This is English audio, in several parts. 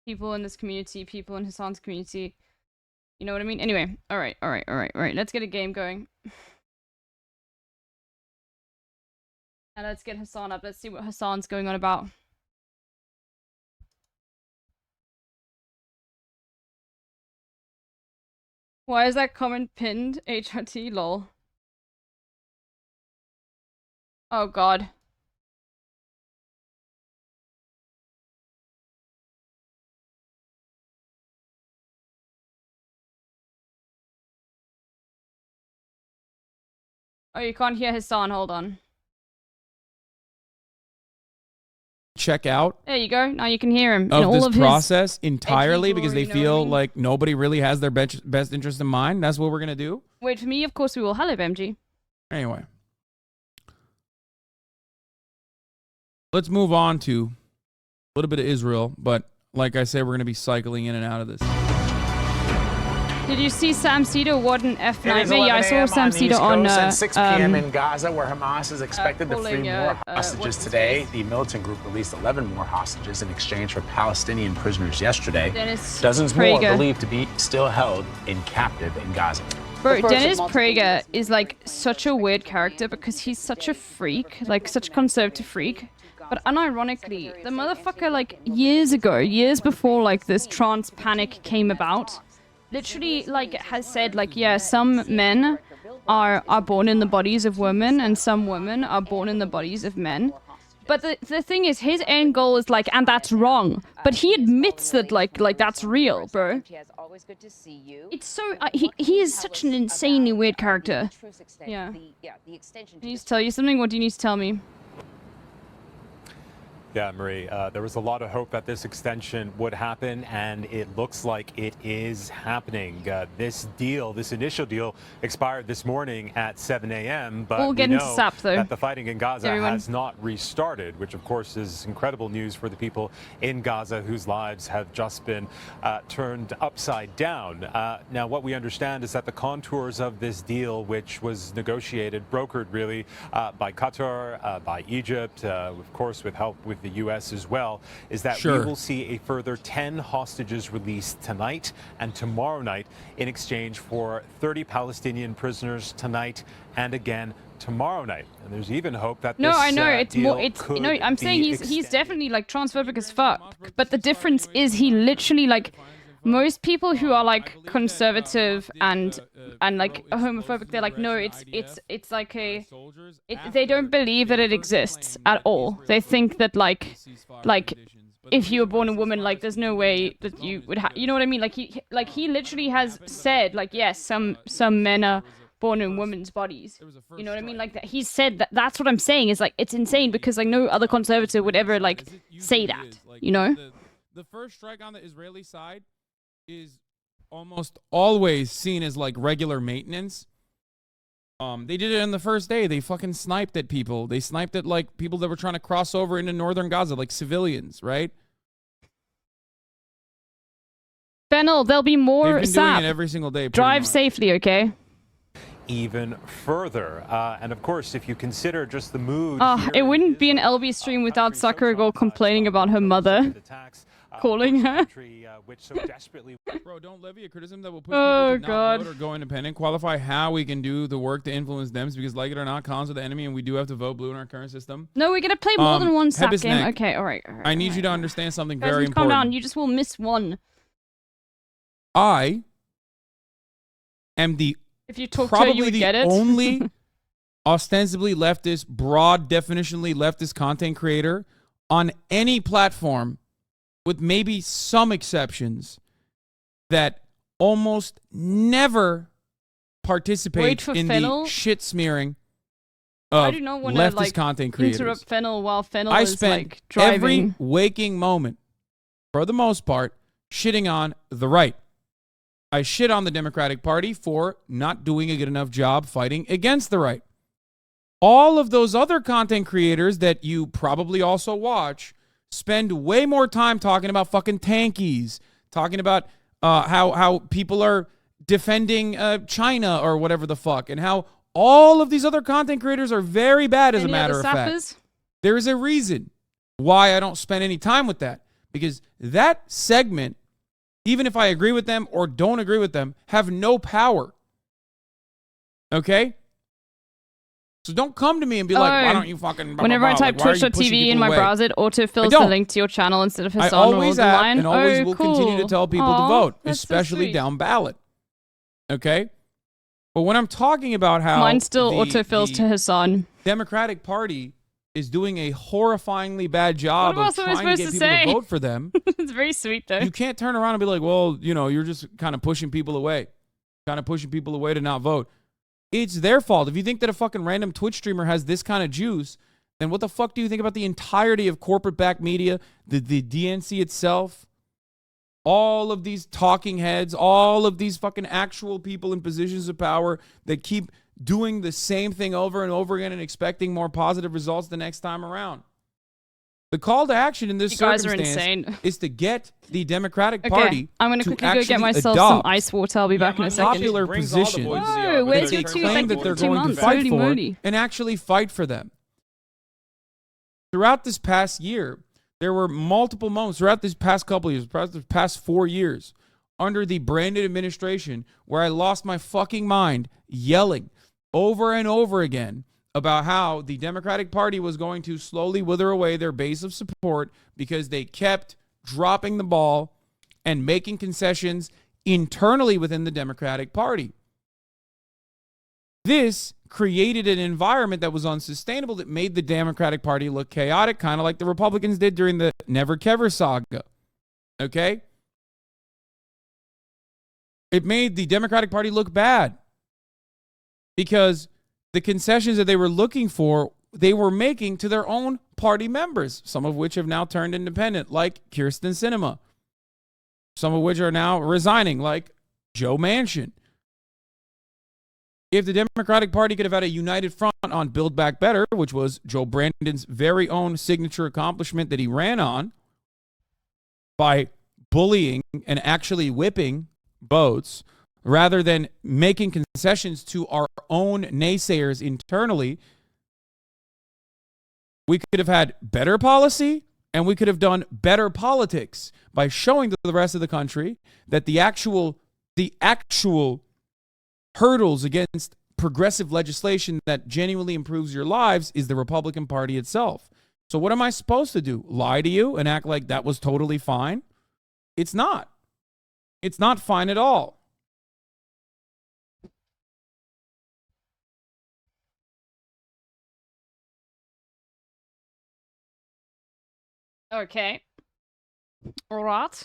people in this community, people in Hassan's community. You know what I mean? Anyway, all right. Let's get a game going. And let's get Hassan up. Let's see what Hassan's going on about. Why is that comment pinned? HRT, lol. Oh god. Oh, you can't hear Hassan, hold on. Check out. There you go. Now you can hear him. Of all this of process entirely because they glory, feel like nobody really has their best interest in mind. That's what we're gonna do. Wait for me, of course we will. Hello, MG. Anyway, let's move on to a little bit of Israel, but like I said, we're gonna be cycling in and out of this. Did you see Sam Cedar? What an F nightmare. Yeah, I saw Sam Cedar on 6 p.m. in Gaza, where Hamas is expected to free more hostages today. The militant group released 11 more hostages in exchange for Palestinian prisoners yesterday. Dozens more believed to be still held captive in Gaza. Bro, Dennis Prager is like such a weird character because he's such a freak, like such a conservative freak. But unironically, the motherfucker like years before like this trans panic came about, literally like has said like, yeah, some men are born in the bodies of women and some women are born in the bodies of men. But the thing is, his end goal is like, and that's wrong. But he admits that like that's real, bro. It's so he is such an insanely weird character. Yeah. He needs to tell you something. What do you need to tell me? Yeah, Marie, there was a lot of hope that this extension would happen, and it looks like it is happening. This initial deal, expired this morning at 7 a.m., but we know that the fighting in Gaza has not restarted, which of course is incredible news for the people in Gaza whose lives have just been turned upside down. Now, what we understand is that the contours of this deal, which was negotiated, brokered really by Qatar, by Egypt, of course with help with the U.S. as well, is that we will see a further 10 hostages released tonight and tomorrow night in exchange for 30 Palestinian prisoners tonight and again tomorrow night. And there's even hope that no, I know it's more. It's I'm saying he's definitely like transphobic as fuck. But the difference is he literally like. Most people who are like conservative and like homophobic, they're like, no, it's like they don't believe that it exists at all. They think that like if you were born a woman, like there's no way that you would you know what I mean? Like he literally has said like, yes, some men are born in women's bodies. You know what I mean? Like that he said that. That's what I'm saying is like it's insane because like no other conservative would ever like say that. You know? The first strike on the Israeli side is almost always seen as like regular maintenance. They did it on the first day. They fucking sniped at people. They sniped at like people that were trying to cross over into northern Gaza, like civilians, right? Fennel, there'll be more. They've been doing it every single day. Drive safely, okay? Even further, and of course, if you consider just the mood. It wouldn't be an LB stream without Sakuragol complaining about her mother. Calling her. Bro, don't levy a criticism that will push people to not vote or go independent. Qualify how we can do the work to influence them, because like it or not, cons are the enemy, and we do have to vote blue in our current system. No, we're gonna play more than one SAP game. Okay, all right. I need you to understand something Guys, very important. Calm down. You just will miss one. I am if you talk to her, you would get it. only ostensibly leftist, broad definitionally leftist content creator on any platform, with maybe some exceptions, that almost never participate in the shit smearing of leftist content creators. Interrupt Fennel while Fennel I is spend like driving. Every waking moment, for the most part, shitting on the right. I shit on the Democratic Party for not doing a good enough job fighting against the right. All of those other content creators that you probably also watch spend way more time talking about fucking tankies, talking about how people are defending China or whatever the fuck, and how all of these other content creators are very bad, as a matter of fact. There is a reason why I don't spend any time with that, because that segment, even if I agree with them or don't agree with them, have no power. Okay? So don't come to me and be like, why don't you fucking... Whenever I type twitch.tv in my browser, it autofills the link to your channel instead of Hassan or the line. And always will continue to tell people to vote, especially down ballot. Okay? But when I'm talking about how... Mine still autofills to Hassan. Democratic Party is doing a horrifyingly bad job of trying to get people to vote for them. It's very sweet, though. You can't turn around and be like, well, you know, you're just kind of pushing people away. Kind of pushing people away to not vote. It's their fault. If you think that a fucking random Twitch streamer has this kind of juice, then what the fuck do you think about the entirety of corporate-backed media, the DNC itself, all of these talking heads, all of these fucking actual people in positions of power that keep doing the same thing over and over again and expecting more positive results the next time around? The call to action in this circumstance is to get the Democratic Party I'm going to quickly go get myself some ice water. I'll be back in a second. Popular position where's your claim that they're going to fight for and actually fight for them. Throughout this past year, there were multiple moments, throughout this past couple of years, throughout the past 4 years, under the Brandon administration, where I lost my fucking mind yelling over and over again about how the Democratic Party was going to slowly wither away their base of support because they kept dropping the ball and making concessions internally within the Democratic Party. This created an environment that was unsustainable, that made the Democratic Party look chaotic, kind of like the Republicans did during the Never Kever saga. Okay? It made the Democratic Party look bad because the concessions that they were looking for, they were making to their own party members, some of which have now turned independent, like Kyrsten Sinema. Some of which are now resigning, like Joe Manchin. If the Democratic Party could have had a united front on Build Back Better, which was Joe Brandon's very own signature accomplishment that he ran on by bullying and actually whipping votes, rather than making concessions to our own naysayers internally, we could have had better policy and we could have done better politics by showing to the rest of the country that the actual hurdles against progressive legislation that genuinely improves your lives is the Republican Party itself. So what am I supposed to do? Lie to you and act like that was totally fine? It's not. It's not fine at all. Okay. All right.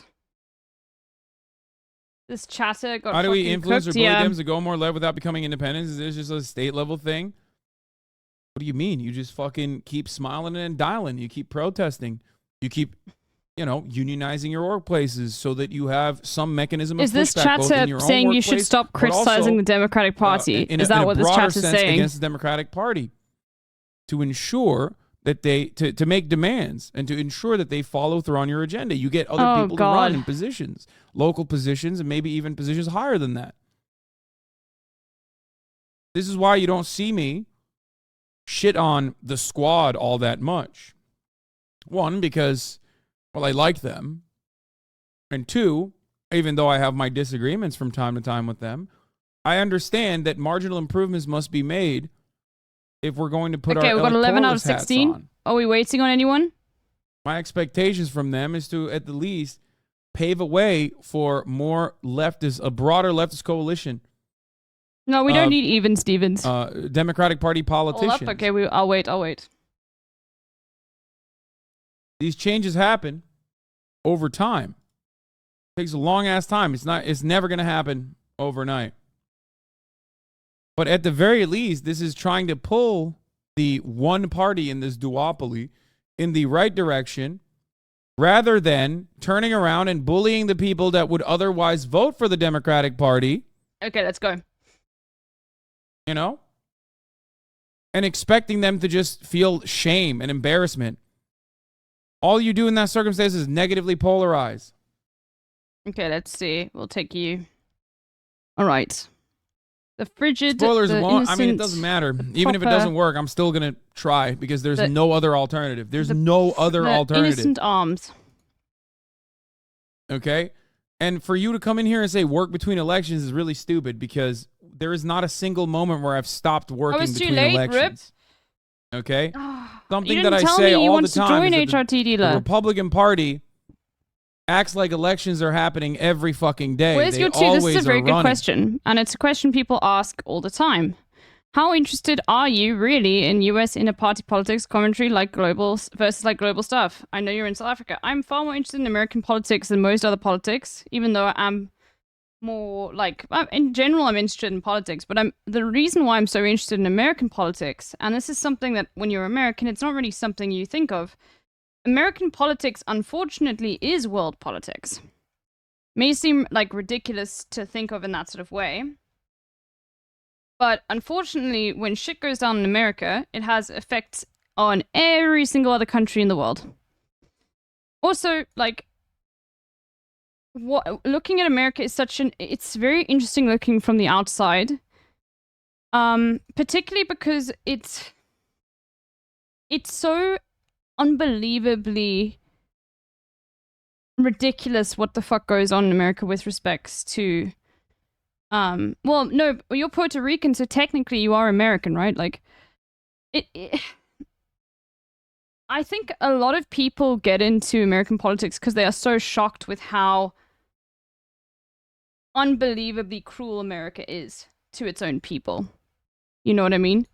This chatter got How do we influence cooked? or bully them to go more left without becoming independent? Is this just a state level thing? What do you mean? You just fucking keep smiling and dialing. You keep protesting. You keep, unionizing your workplaces so that you have some mechanism of pushback. Is this chatter saying you should stop criticizing the Democratic Party? Is that what this chatter is saying? Against the Democratic Party, to ensure that they to make demands and to ensure that they follow through on your agenda. You get other people to run in positions, local positions, and maybe even positions higher than that. This is why you don't see me shit on the squad all that much. One, because, well, I like them. And two, even though I have my disagreements from time to time with them, I understand that marginal improvements must be made if we're going to put our we've got 11 out of 16. On. Are we waiting on anyone? My expectations from them is to at the least pave a way for more leftist, a broader leftist coalition. No, we don't need even Stevens. Democratic Party politicians. Hold up. Okay, I'll wait. These changes happen over time. It takes a long ass time. It's never going to happen overnight. But at the very least, this is trying to pull the one party in this duopoly in the right direction, rather than turning around and bullying the people that would otherwise vote for the Democratic Party. Okay, let's go. And expecting them to just feel shame and embarrassment. All you do in that circumstance is negatively polarize. Okay, let's see. We'll take you. All right. The frigid. Spoilers won't. I mean, it innocent, doesn't matter. Even if it doesn't work, I'm still going to try because there's no other alternative. There's no other alternative. Innocent arms. Okay? And for you to come in here and say work between elections is really stupid because there is not a single moment where I've stopped working between elections. Rip. Okay? Something that I say all the time is that the Republican Party acts like elections are happening every fucking day. Where's your two? This is a very good question. And it's a question people ask all the time. How interested are you really in US inter-party politics commentary like global versus like global stuff? I know you're in South Africa. I'm far more interested in American politics than most other politics, even though I'm more like, in general, I'm interested in politics. But the reason why I'm so interested in American politics, and this is something that when you're American, it's not really something you think of. American politics, unfortunately, is world politics. May seem like ridiculous to think of in that sort of way. But unfortunately, when shit goes down in America, it has effects on every single other country in the world. Also, like, looking at America is it's very interesting looking from the outside. Particularly because it's so unbelievably ridiculous what the fuck goes on in America with respects to well, no, you're Puerto Rican, so technically you are American, right? Like, I think a lot of people get into American politics because they are so shocked with how unbelievably cruel America is to its own people. You know what I mean?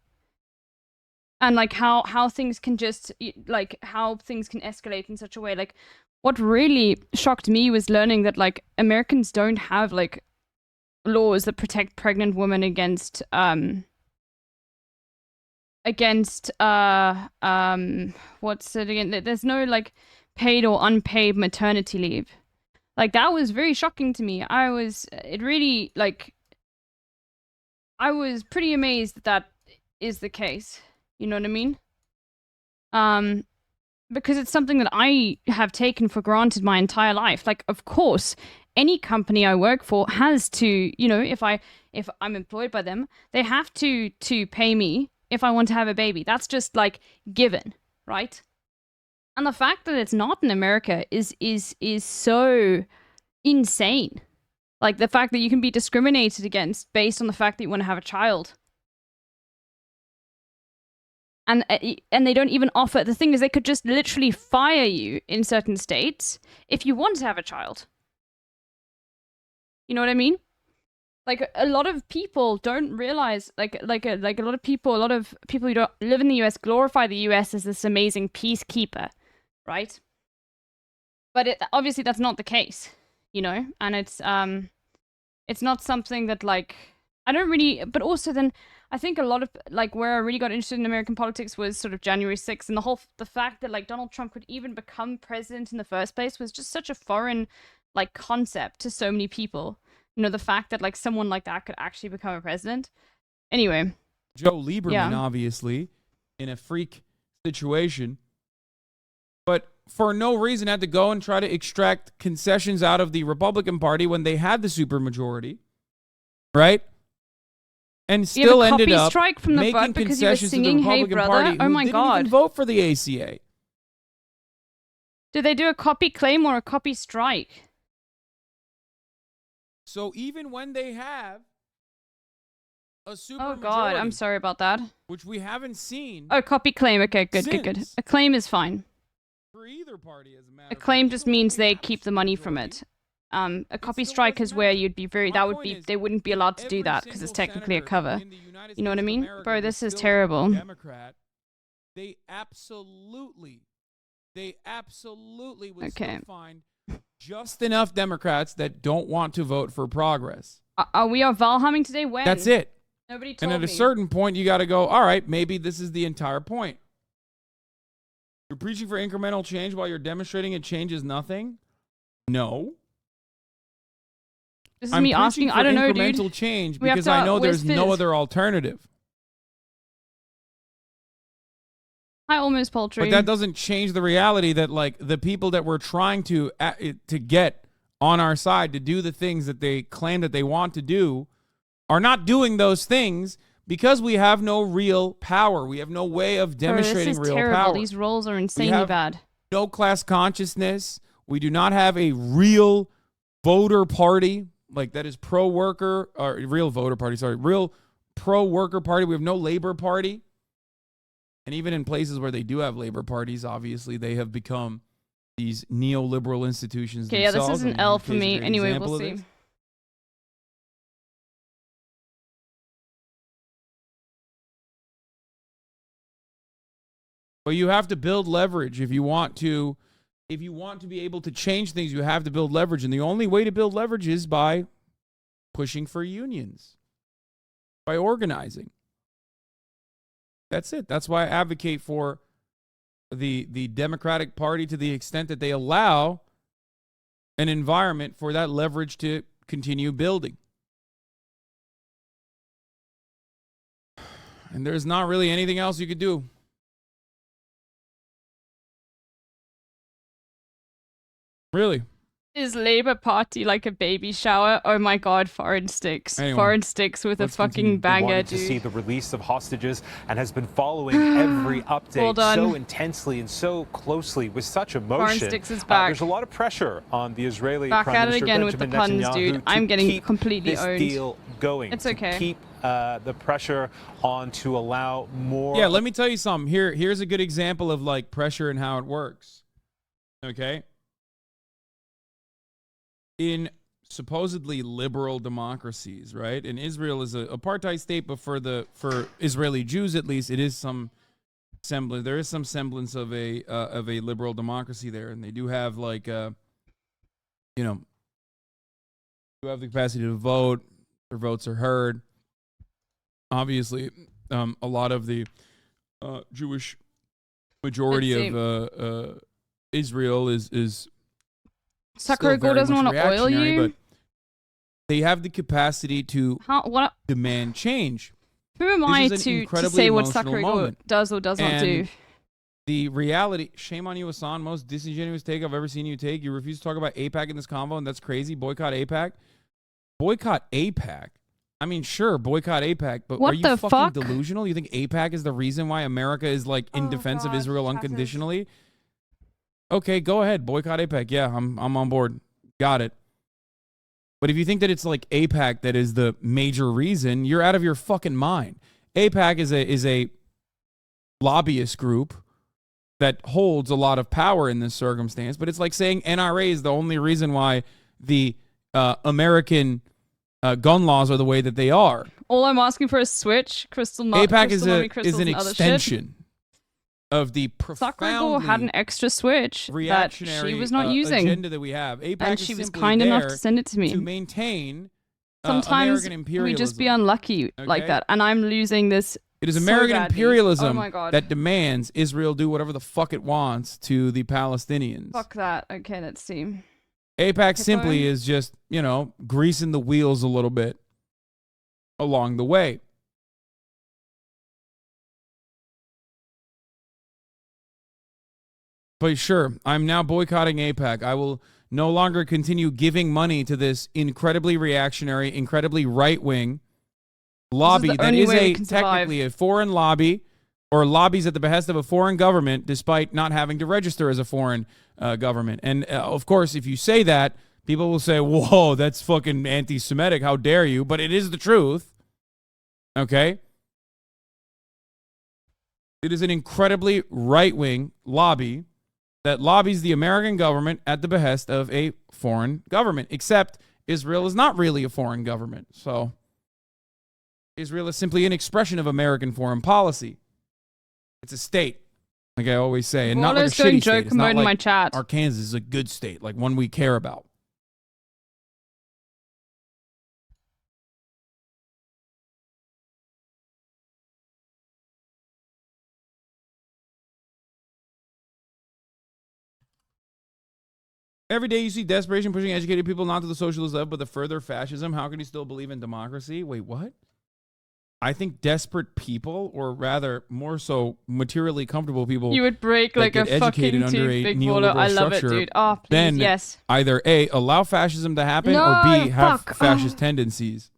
And like how things can just, like, how things can escalate in such a way. Like, what really shocked me was learning that, like, Americans don't have, like, laws that protect pregnant women against what's it again? There's no, like, paid or unpaid maternity leave. Like, that was very shocking to me. I was pretty amazed that that is the case. You know what I mean? Because it's something that I have taken for granted my entire life. Like, of course, any company I work for has to, you know, if I'm employed by them, they have to pay me if I want to have a baby. That's just, like, given, right? And the fact that it's not in America is so insane. Like, the fact that you can be discriminated against based on the fact that you want to have a child. And they don't even offer. The thing is, they could just literally fire you in certain states if you want to have a child. You know what I mean? Like, a lot of people don't realize, a lot of people who don't live in the US glorify the US as this amazing peacekeeper, right? But obviously that's not the case, you know? And it's not something that, like, I don't really, but also then I think a lot of, like, where I really got interested in American politics was sort of January 6th, and the fact that, like, Donald Trump could even become president in the first place was just such a foreign, like, concept to so many people. You know, the fact that, like, someone like that could actually become a president. Anyway. Joe Lieberman, obviously, in a freak situation, but for no reason had to go and try to extract concessions out of the Republican Party when they had the supermajority, right? And still ended up from the making concessions to the Republican Party who didn't even vote for the ACA. Did they do a copy claim or a copy strike? So even when they have a supermajority... Oh, God, I'm sorry about that. Which we haven't seen... Oh, copy claim. Okay, good. A claim is fine. For either party, as a matter of fact. A claim just means they keep the money from it. A copy strike is where you'd be they wouldn't be allowed to do that because it's technically a cover. You know what I mean? Bro, this is terrible. Democrat, they absolutely would still find just enough Democrats that don't want to vote for progress. Are we Valheiming today? When? That's it. Nobody told me. And at a certain point, you got to go, all right, maybe this is the entire point. You're preaching for incremental change while you're demonstrating it changes nothing? No. This is me asking, I don't know, dude. Incremental change because I know there's no other alternative. Hi, Almost Poultry. But that doesn't change the reality that, like, the people that we're trying to get on our side to do the things that they claim that they want to do are not doing those things because we have no real power. We have no way of demonstrating real power. These roles are insanely bad. No class consciousness. We do not have a real voter party, like that is pro-worker, or real voter party, sorry, real pro-worker party. We have no labor party. And even in places where they do have labor parties, obviously they have become these neoliberal institutions Okay, yeah, this themselves. is an L for me. Anyway, we'll see. But you have to build leverage if you want to. If you want to be able to change things, you have to build leverage. And the only way to build leverage is by pushing for unions, by organizing. That's it. That's why I advocate for the Democratic Party to the extent that they allow an environment for that leverage to continue building. And there's not really anything else you could do. Really? Is Labour Party like a baby shower? Oh my god, foreign sticks. Anyway, foreign sticks with a fucking banger, wanted to dude. see the release of hostages and has been following every update so intensely and so closely with such emotion. Foreign sticks is back. There's a lot of pressure on the Israeli Back Prime at it Minister again with the Benjamin puns, Netanyahu dude. I'm getting keep completely this owned. deal going. It's okay. To keep the pressure on to allow more. Yeah, let me tell you something. Here's a good example of like pressure and how it works. Okay? In supposedly liberal democracies, right? And Israel is an apartheid state, but for Israeli Jews at least, it is some semblance. There is some semblance of a liberal democracy there, and they do have like you know, do have the capacity to vote. Their votes are heard. Obviously, a lot of the Jewish majority of Israel is Sakura doesn't want to oil you. But they have the capacity to demand change. Who am I to say what Sakura does or does not do? The reality, shame on you, Hassan. Most disingenuous take I've ever seen you take. You refuse to talk about AIPAC in this convo, and that's crazy. Boycott AIPAC. Boycott AIPAC. I mean, sure, boycott AIPAC, but are you fucking delusional? You think AIPAC is the reason why America is like in defense of Israel unconditionally? Okay, go ahead. Boycott AIPAC. Yeah, I'm on board. Got it. But if you think that it's like AIPAC that is the major reason, you're out of your fucking mind. AIPAC is a lobbyist group that holds a lot of power in this circumstance, but it's like saying NRA is the only reason why the American gun laws are the way that they are. All I'm asking for is Switch, Crystal AIPAC is an extension of the profoundly had an extra Switch that she was not using, agenda that we have. AIPAC and she was kind enough to send it to me. To maintain sometimes American imperialism. we just be unlucky like that, and I'm losing this. It is American imperialism oh that demands Israel do whatever the fuck it wants to the Palestinians. Fuck that. Okay, let's see. AIPAC simply is just, you know, greasing the wheels a little bit along the way. But sure, I'm now boycotting AIPAC. I will no longer continue giving money to this incredibly reactionary, incredibly right-wing lobby that is technically a foreign lobby, or lobbies at the behest of a foreign government despite not having to register as a foreign government. And of course, if you say that, people will say, whoa, that's fucking anti-Semitic. How dare you? But it is the truth. Okay? It is an incredibly right-wing lobby that lobbies the American government at the behest of a foreign government, except Israel is not really a foreign government. So Israel is simply an expression of American foreign policy. It's a state, like I always say, and not like a shitty state. It's not like my chat. Arkansas is a good state, like one we care about. Every day you see desperation pushing educated people not to the socialist level, but the further fascism. How can you still believe in democracy? Wait, what? I think desperate people, or rather more so materially comfortable people, you would break like a fucking tooth, big baller. I love it, dude. Oh, please, then yes. Either A, allow fascism to happen, or B, have fascist tendencies.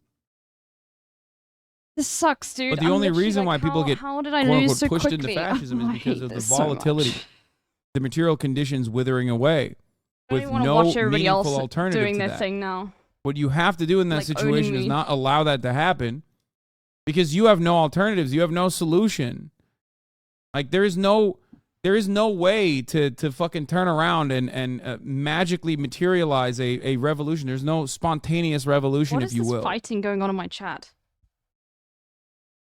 This sucks, dude. But the only reason why people get quote-unquote pushed into fascism is because of the volatility, the material conditions withering away. I with don't want to no watch everybody meaningful else alternative doing to their that. thing now. What you have to do in that Like, situation owning is me. not allow that to happen, because you have no alternatives. You have no solution. Like there is no way to fucking turn around and magically materialize a revolution. There's no spontaneous revolution, What if is you this will. fighting going on in my chat?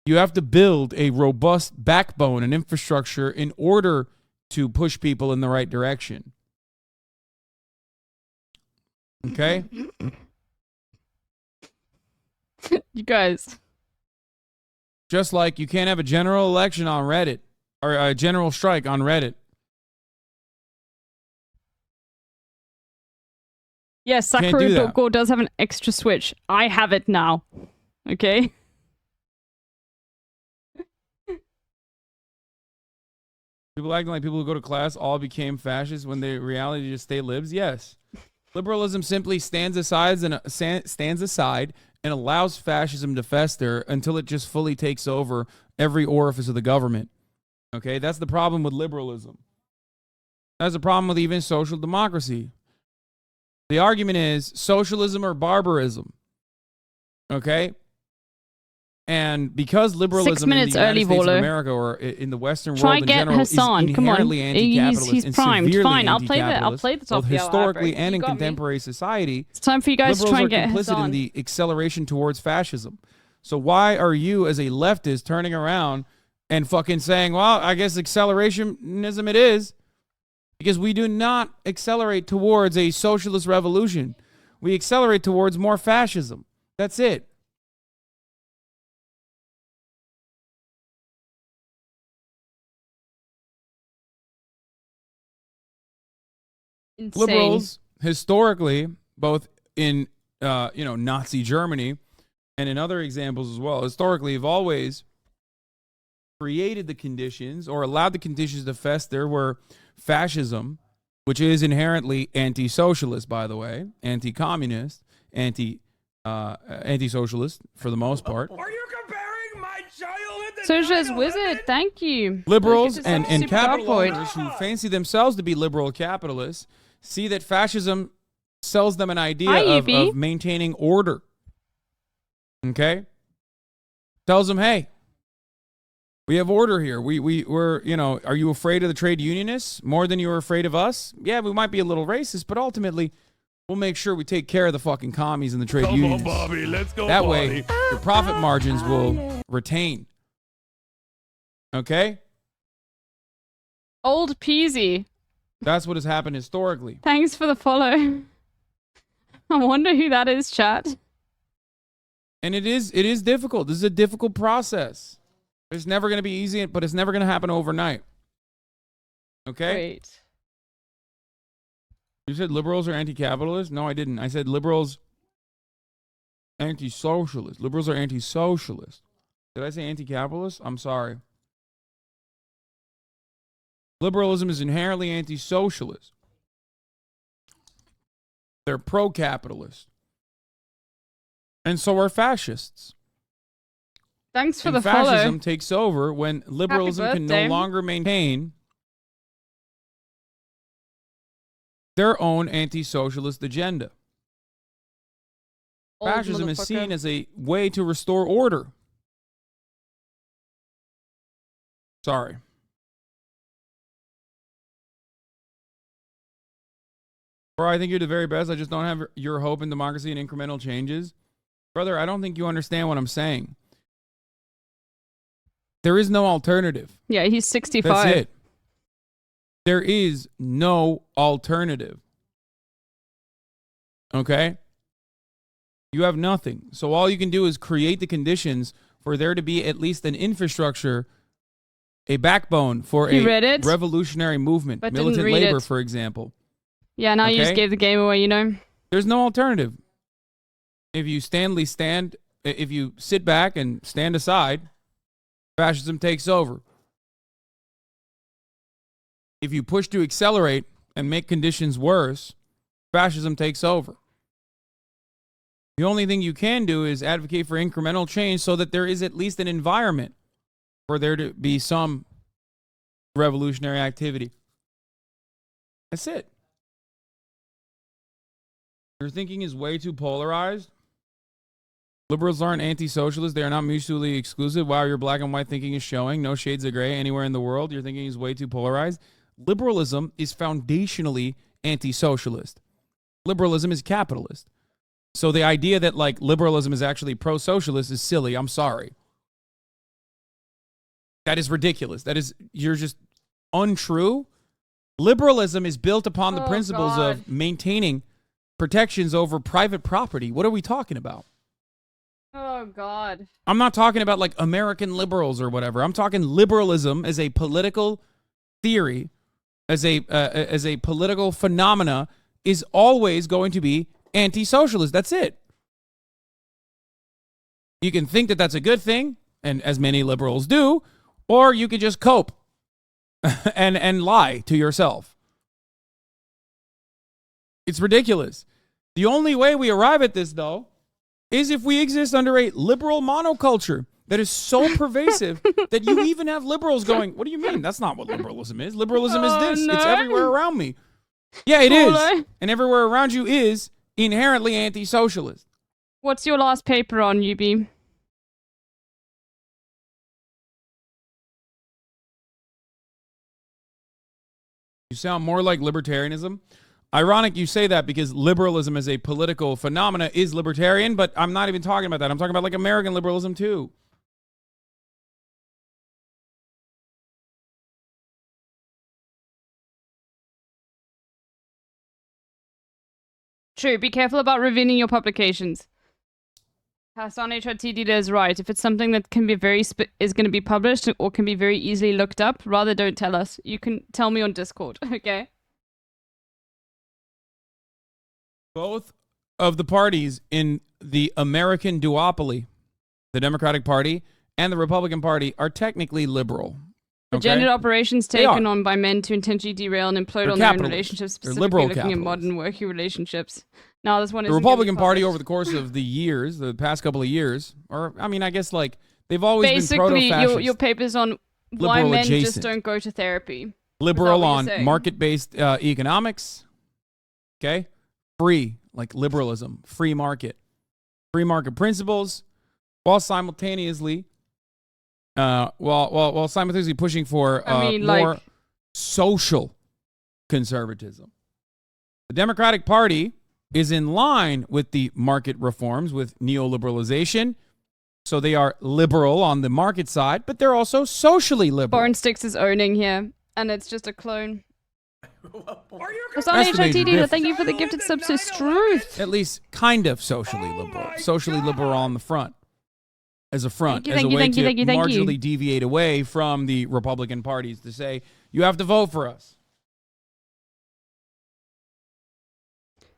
You have to build a robust backbone and infrastructure in order to push people in the right direction. Okay? You guys. Just like you can't have a general election on Reddit or a general strike on Reddit. Yes, Can't do Sakura that. Go does have an extra switch. I have it now. Okay? People acting like people who go to class all became fascists when they reality just stay libs. Yes. Liberalism simply stands aside and allows fascism to fester until it just fully takes over every orifice of the government. Okay? That's the problem with liberalism. That's the problem with even social democracy. The argument is socialism or barbarism. Okay? And because liberalism 6 minutes in the early, United States of Volo. America or in the Western Try world in get general Hassan. is Come on. inherently anti-capitalist He's and primed. severely Fine, I'll play anti-capitalist, the top both of the hour, historically bro. and You in got me. contemporary society. It's time for you guys to Liberals try are and get complicit in Hassan. the acceleration towards fascism. So why are you, as a leftist, turning around and fucking saying, well, I guess accelerationism it is? Because we do not accelerate towards a socialist revolution. We accelerate towards more fascism. That's it. Insane. Liberals, historically, both in Nazi Germany and in other examples as well, historically have always created the conditions or allowed the conditions to fester where fascism, which is inherently anti-socialist, by the way, anti-communist, anti-socialist for the most part. Are you comparing my childhood to Socialist 9/11? Wizard, thank you. Liberals Look at this and super capital dark void. owners who fancy themselves to be liberal capitalists see that fascism sells them an idea Hi, of Evie. maintaining order. Okay? Tells them, hey, we have order here. We're, are you afraid of the trade unionists more than you were afraid of us? Yeah, we might be a little racist, but ultimately, we'll make sure we take care of the fucking commies and the trade Come unions. on, Bobby, let's go, That Bobby. way, your profit margins will retain. Okay? Old Peasy. That's what has happened historically. Thanks for the follow. I wonder who that is, chat. And it is difficult. This is a difficult process. It's never going to be easy, but it's never going to happen overnight. Okay? Wait. You said liberals are anti-capitalist? No, I didn't. I said liberals anti-socialist. Liberals are anti-socialist. Did I say anti-capitalist? I'm sorry. Liberalism is inherently anti-socialist. They're pro-capitalist. And so are fascists. Thanks for And the fascism follow. takes over when liberalism can no birthday. longer maintain their own anti-socialist agenda. Old Fascism is seen motherfucker. as a way to restore order. Sorry. Bro, I think you're the very best. I just don't have your hope in democracy and incremental changes. Brother, I don't think you understand what I'm saying. There is no alternative. Yeah, he's 65. That's it. There is no alternative. Okay? You have nothing. So all you can do is create the conditions for there to be at least an infrastructure, a backbone for You a read it, revolutionary movement. but didn't Militant read labor, it. for example. Yeah, now you just Okay? gave the game away, you know? There's no alternative. If you if you sit back and stand aside, fascism takes over. If you push to accelerate and make conditions worse, fascism takes over. The only thing you can do is advocate for incremental change so that there is at least an environment for there to be some revolutionary activity. That's it. Your thinking is way too polarized. Liberals aren't anti-socialist. They are not mutually exclusive. Wow, your black and white thinking is showing. No shades of gray anywhere in the world. Your thinking is way too polarized. Liberalism is foundationally anti-socialist. Liberalism is capitalist. So the idea that like liberalism is actually pro-socialist is silly. I'm sorry. That is ridiculous. You're just untrue. Liberalism is built upon the principles of maintaining protections over private property. What are we talking about? Oh, God. I'm not talking about like American liberals or whatever. I'm talking liberalism as a political theory, as a political phenomena is always going to be anti-socialist. That's it. You can think that that's a good thing, and as many liberals do, or you can just cope and lie to yourself. It's ridiculous. The only way we arrive at this, though, is if we exist under a liberal monoculture that is so pervasive that you even have liberals going, what do you mean? That's not what liberalism is. Liberalism is this. No. It's everywhere around me. Yeah, it is. And everywhere around you is inherently anti-socialist. What's your last paper on, UB? You sound more like libertarianism. Ironic you say that because liberalism as a political phenomena is libertarian, but I'm not even talking about that. I'm talking about like American liberalism too. True, be careful about revealing your publications. Hassan HRT Dita is right. If it's something that can be is going to be published or can be very easily looked up, rather don't tell us. You can tell me on Discord, okay? Both of the parties in the American duopoly, the Democratic Party and the Republican Party, are technically liberal. The gendered operations taken on by men to intentionally derail and implode on their own relationships, specifically looking at modern working relationships. Now, this one is the Republican Party over the course of the years, the past couple of years, or I mean, I guess like they've always been proto-fascist. Basically, your papers on why men just don't go to therapy. Liberal on market-based economics. Okay, free like liberalism, free market principles, while simultaneously. While simultaneously pushing for more social conservatism. The Democratic Party is in line with the market reforms with neoliberalization. So they are liberal on the market side, but they're also socially liberal. Foreign Sticks is owning here, and it's just a clone. Thank you for the gifted sub to Struth. At least kind of socially liberal. Socially liberal on the front. As a front, as a way to marginally deviate away from the Republican parties to say, you have to vote for us.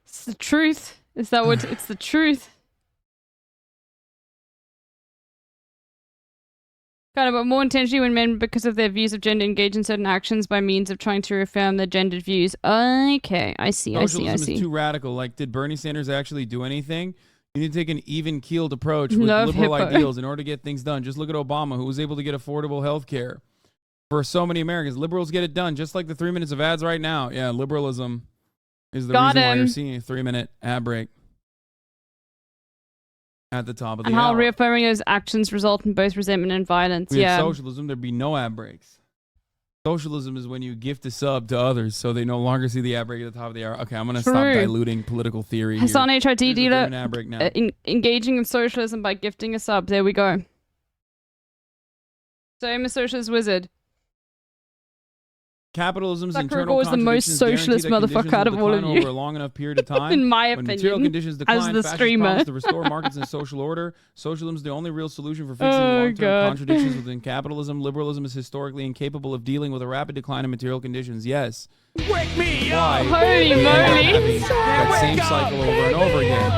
It's the truth. Is that what it's the truth? Kind of, but more intentionally when men, because of their views of gender, engage in certain actions by means of trying to reaffirm their gendered views. Okay, I see. Socialism is too radical. Like, did Bernie Sanders actually do anything? You need to take an even-keeled approach with liberal ideals in order to get things done. Just look at Obama, who was able to get affordable health care for so many Americans. Liberals get it done, just like the 3 minutes of ads right now. Yeah, liberalism is the reason why you're seeing a 3-minute ad break at the top of the hour. And how reaffirming those actions result in both resentment and violence. With socialism, there'd be no ad breaks. Socialism is when you gift a sub to others so they no longer see the ad break at the top of the hour. Okay, I'm going to stop diluting political theory Hassan here. HRT dealer engaging in socialism by gifting a sub. There we go. So I'm a socialist wizard. Capitalism's internal contradictions the most socialist motherfucker out of all of you. Over a long enough period of time. In my when opinion, material conditions decline, as the streamer. To restore markets and social order. Socialism is the only real solution for fixing long-term contradictions within capitalism. Liberalism is historically incapable of dealing with a rapid decline in material conditions. Yes. Wake me up! Holy moly! That same cycle over and over again.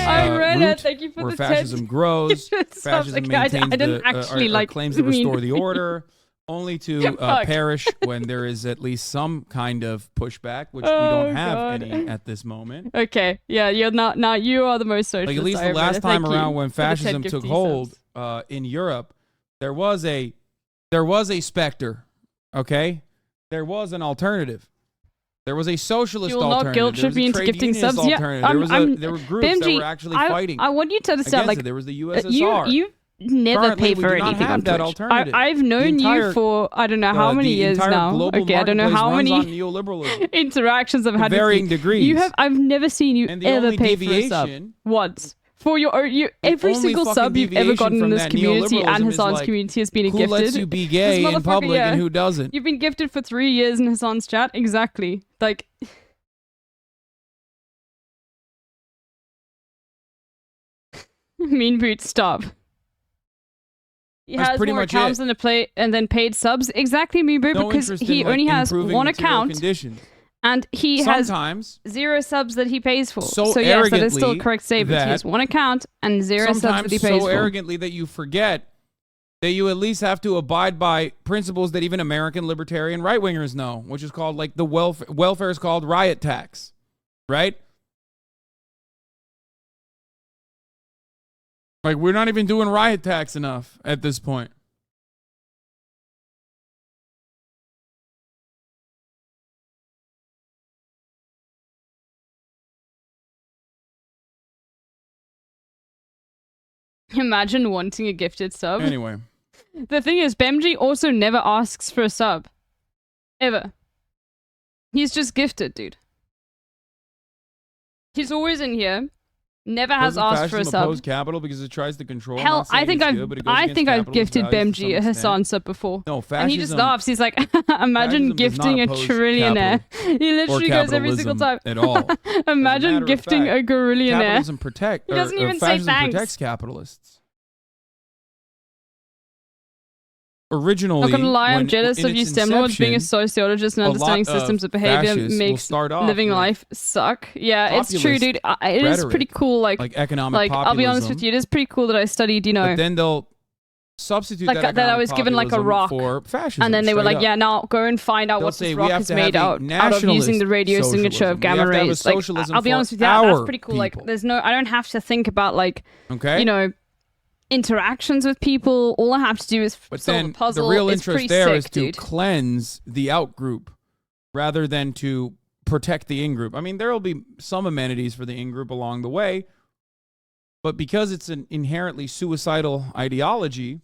I read it. Thank you for where the fascism grows. Fascism maintains claims to restore the order. Only to perish when there is at least some kind of pushback, which we don't have any at this moment. Okay, yeah, you're not. Now you are the most socialist. Like at least the last time around when fascism took hold in Europe, there was a specter. Okay, there was an alternative. There was a socialist You will not alternative. guilt There trip was a me into trade gifting unionist subs. Yeah, alternative. There were groups that BMG, were actually fighting I want you to understand, against like, it. There was the USSR. you never Currently, pay we for do not anything have on that Twitch. alternative. I've known you for, I don't know how many years now. Okay, I don't know how many interactions I've had varying with you. degrees. I've never seen you ever pay for a sub. Once. For your every single sub you've ever gotten in this community and Hassan's community has been a gifted. Who lets you be gay in public and who doesn't? You've been gifted for 3 years in Hassan's chat. Exactly. Like... Mean Boot, stop. He has pretty more much accounts than then paid subs. Exactly, Mean Boot, because he only has one account. And he Sometimes, has 0 subs that he pays for. So yes, that is still a correct statement. He has one account and 0 subs that he pays for. So arrogantly that you forget that you at least have to abide by principles that even American libertarian right-wingers know, which is called, like, the welfare is called riot tax, right? Like, we're not even doing riot tax enough at this point. Imagine wanting a gifted sub. Anyway. The thing is, Bemji also never asks for a sub. Ever. He's just gifted, dude. He's always in here. Never has asked for a sub. Oppose capital because it tries to control. Hell, I think I've gifted Bemji a Hassan sub before. No, fascism. And he just laughs. He's like, imagine gifting a trillionaire. He literally goes every single time. At all. Imagine gifting a gorillionaire. Capitalism protects. He doesn't even say fascism thanks. Protects capitalists. Originally, not gonna lie, I'm jealous of you STEM lords being a sociologist and understanding systems of behavior makes living life suck. Yeah, it's true, dude. It is pretty cool. Like economic populism. I'll be honest with you, it is pretty cool that I studied, you know. But then they'll substitute that I was given like a rock for fascism, and then they were like, yeah, now go and find out what this rock is made out of using the radio signature of gamma rays. Like, I'll be honest with you, that's pretty cool. Like, I don't have to think about like, you know, interactions with people. All I have to do is solve a puzzle. The real it's interest there is to dude. Cleanse the out group rather than to protect the in group. I mean, there will be some amenities for the in group along the way, but because it's an inherently suicidal ideology,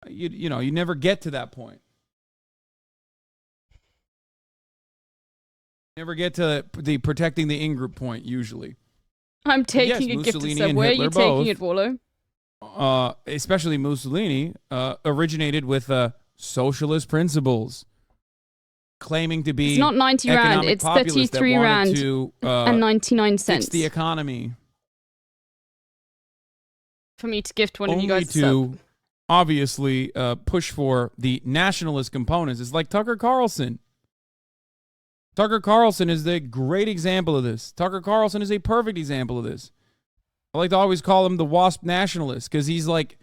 you know, you never get to that point. Never get to the protecting the in group point usually. I'm taking a gifted sub. Where are you taking it, Wallo? Especially Mussolini originated with socialist principles, claiming to be it's not 90 rand, it's 33 rand and 99 cents. Fix the economy. For me to gift one of you guys to obviously push for the nationalist components. It's like Tucker Carlson. Tucker Carlson is the great example of this. Tucker Carlson is a perfect example of this. I like to always call him the WASP nationalist because he's like,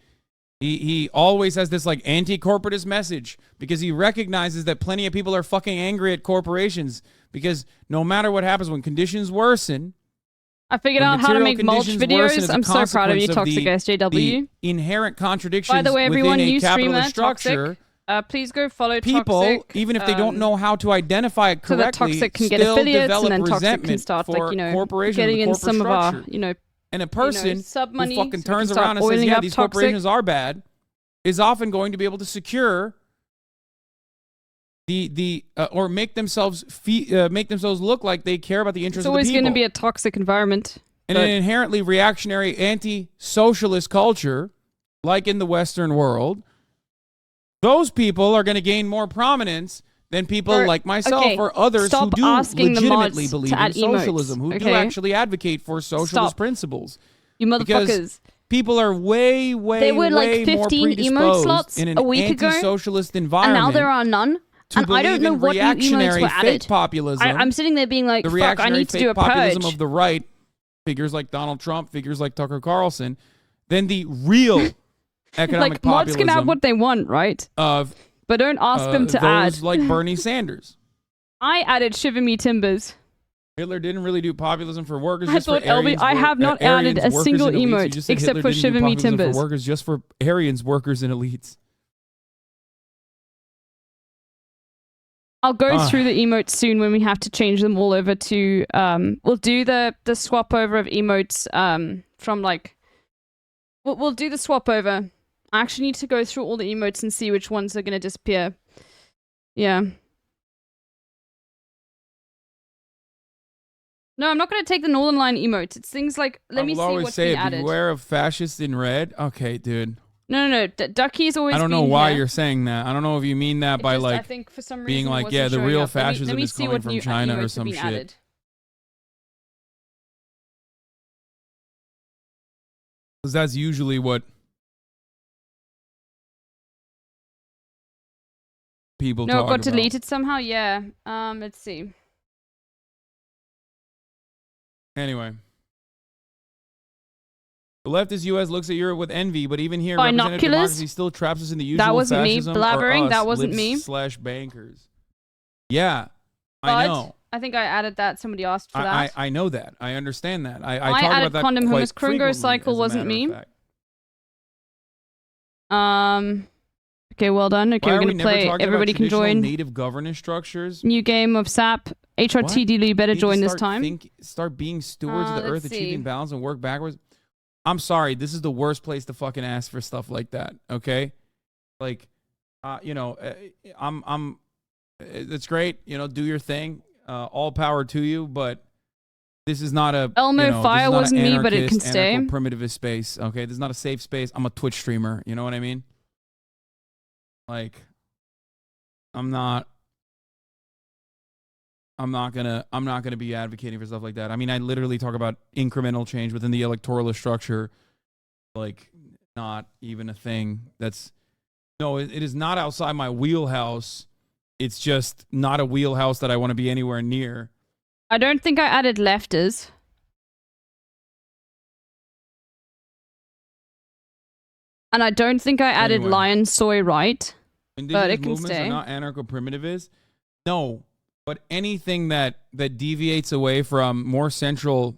he always has this like anti-corporatist message because he recognizes that plenty of people are fucking angry at corporations because no matter what happens when conditions worsen. I figured out how to make mulch videos. I'm so proud of you, Toxic SJW. The inherent contradictions by the way, everyone, within a new capitalist streamer, structure. Toxic. Please go follow people, Toxic, even if they don't know how to identify it correctly, so that Toxic can get affiliates, and then Toxic can start, like, you know, getting in some of our, you know, and a person sub money, who fucking turns around and says, yeah, these corporations are bad, is often going to be able to secure or make themselves look like they care about the interests of the people. It's always going to be a toxic environment. In an inherently reactionary, anti-socialist culture, like in the Western world, those people are going to gain more prominence than people like myself or others who do legitimately believe in socialism, who do actually advocate for socialist principles. You motherfuckers. Because people are way there were like 15 emote slots in an a week ago, anti-socialist environment. And now there are none. And I don't know what new emotes were added. Populism, I'm sitting there being like, fuck, I need to do a populism purge. Of the right, figures like Donald Trump, figures like Tucker Carlson, then the real economic like mods can have what they want, right? But don't ask them to add. Like Bernie Sanders. I added Shiver Me Timbers. Hitler didn't really do populism for workers. I thought I have not added a single emote except for Shiver Me Timbers. For workers, just for Aryans, workers, and elites. I'll go through the emotes soon when we have to change them all over to we'll do the swap over of emotes from like we'll do the swap over. I actually need to go through all the emotes and see which ones are going to disappear. Yeah. No, I'm not going to take the Northern Line emotes. It's things like, let me see what's been added. Beware of fascists in red. Okay, dude. No. Ducky's always been I don't know why here. you're saying that. I don't know if you mean that by like I think for some reason being like, yeah, the real fascism is coming from China or some shit. Added. Because that's usually what people talk about. No, it got deleted somehow. Yeah. Let's see. Anyway. The leftist U.S. looks at Europe with envy, but even here, representative democracy still traps us in the usual that wasn't fascism me blabbering. That wasn't libs me. / bankers. Yeah, but I know. I think I added that. Somebody asked for that. I know that. I understand that. I talk added about that condom quite hummus. Kringo cycle wasn't me. Okay, well done. Okay, we're gonna play. Everybody can join. Native governance structures. New game of SAP. HRTD, you better join this time. Start being stewards of the earth, achieving balance, and work backwards. I'm sorry, this is the worst place to fucking ask for stuff like that. Okay, like, you know, it's great. You know, do your thing. All power to you, but this is not a Elmo Fire wasn't me, but it can stay. Primitivist space. Okay, this is not a safe space. I'm a Twitch streamer. You know what I mean? Like, I'm not gonna be advocating for stuff like that. I mean, I literally talk about incremental change within the electoral structure, like not even a thing. It is not outside my wheelhouse. It's just not a wheelhouse that I want to be anywhere near. I don't think I added lefters. And I don't think I added lion soy right. But it can stay. Are not anarcho-primitivists. No. But anything that deviates away from more centralized.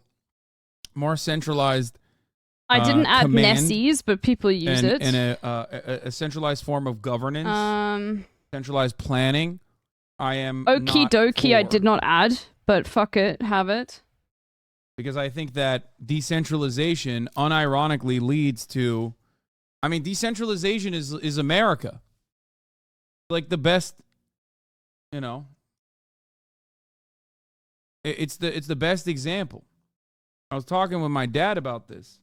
I didn't add Nessies, but people use it. And a centralized form of governance. Centralized planning. I am. Okie dokie, I did not add, but fuck it, have it. Because I think that decentralization unironically leads to. I mean, decentralization is America. Like the best, you know. It's the best example. I was talking with my dad about this.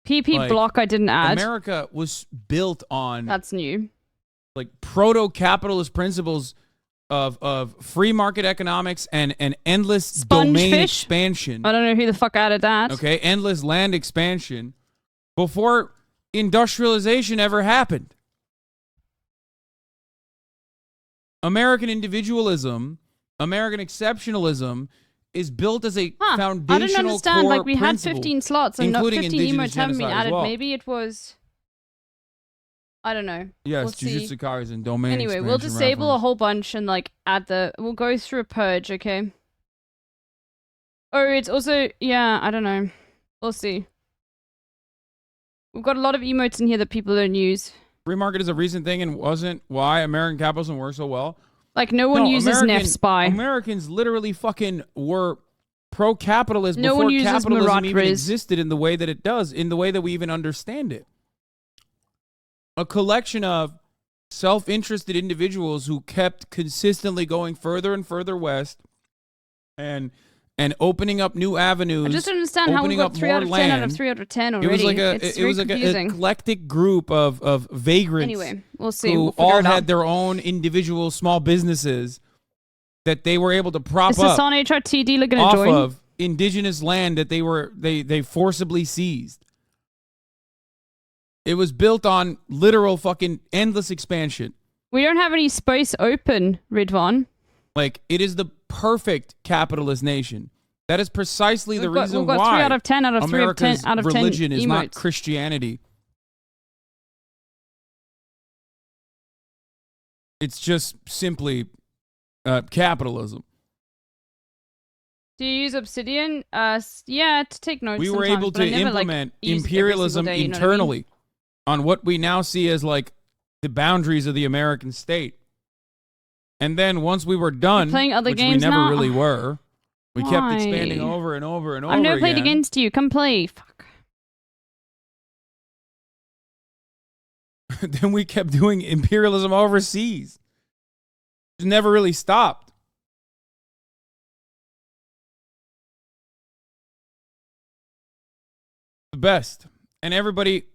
PP block I didn't add. America was built on that's new. Like proto-capitalist principles of free market economics and endless domain expansion. I don't know who the fuck added that. Okay, endless land expansion before industrialization ever happened. American individualism, American exceptionalism is built as a foundational I didn't understand. Like we had 15 15 slots and not 15 emotes haven't been added. Maybe it was. I don't know. Yes, Jujutsu Kaisen and domain. Anyway, we'll disable a whole bunch and like add the. We'll go through a purge, okay? Oh, it's also I don't know. We'll see. We've got a lot of emotes in here that people don't use. Free market is a recent thing and wasn't why American capitalism works so well. Like no one uses Nef Spy. Americans literally fucking were pro-capitalist before capitalism even existed in the way that it does, in the way that we even understand it. A collection of self-interested individuals who kept consistently going further and further west and opening up new avenues. I just don't understand how we got 3 out of 10 out of 3 out of 10 already. It was like an eclectic group of vagrants. Anyway, we'll see. Who all had their own individual small businesses that they were able to prop up. Is Sasan HRTD looking to join? Off of indigenous land that they forcibly seized. It was built on literal fucking endless expansion. We don't have any space open, Ridvan. Like, it is the perfect capitalist nation. That is precisely the reason why 3 out of 10 out of 3 of 10 out of 10 religion is emotes. not Christianity. It's just simply capitalism. Do you use Obsidian? Yeah, to take notes. We were able to implement imperialism internally on what we now see as like the boundaries of the American state. And then once we were done, playing other which games we never now? really were, we kept Why? expanding over and over and over I've never again. played against you. Come play. Fuck. Then we kept doing imperialism overseas. It never really stopped. The best. And everybody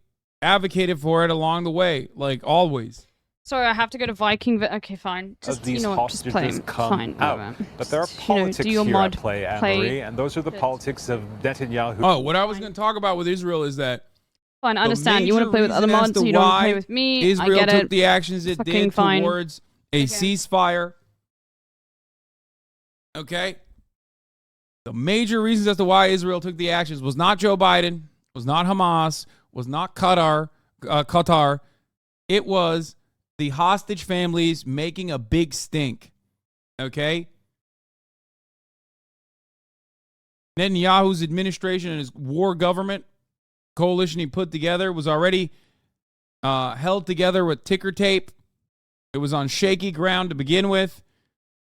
advocated for it along the way, like always. Sorry, I have to go to Viking. Okay, fine. Just, These you know what, just play. hostages come Fine, out. whatever. But there are Just, you know, politics do your here mod at play, play. Anne-Marie, and those are the politics of Netanyahu. Oh, what I was going to talk about with Israel is that Fine, I understand. You want to play with other major reason as mods, to you don't want to why play with me. Israel I get took it. the actions it Fucking did fine. towards a ceasefire. Okay? The major reasons as to why Israel took the actions was not Joe Biden, was not Hamas, was not Qatar. It was the hostage families making a big stink. Okay? Netanyahu's administration and his war government coalition he put together was already held together with ticker tape. It was on shaky ground to begin with.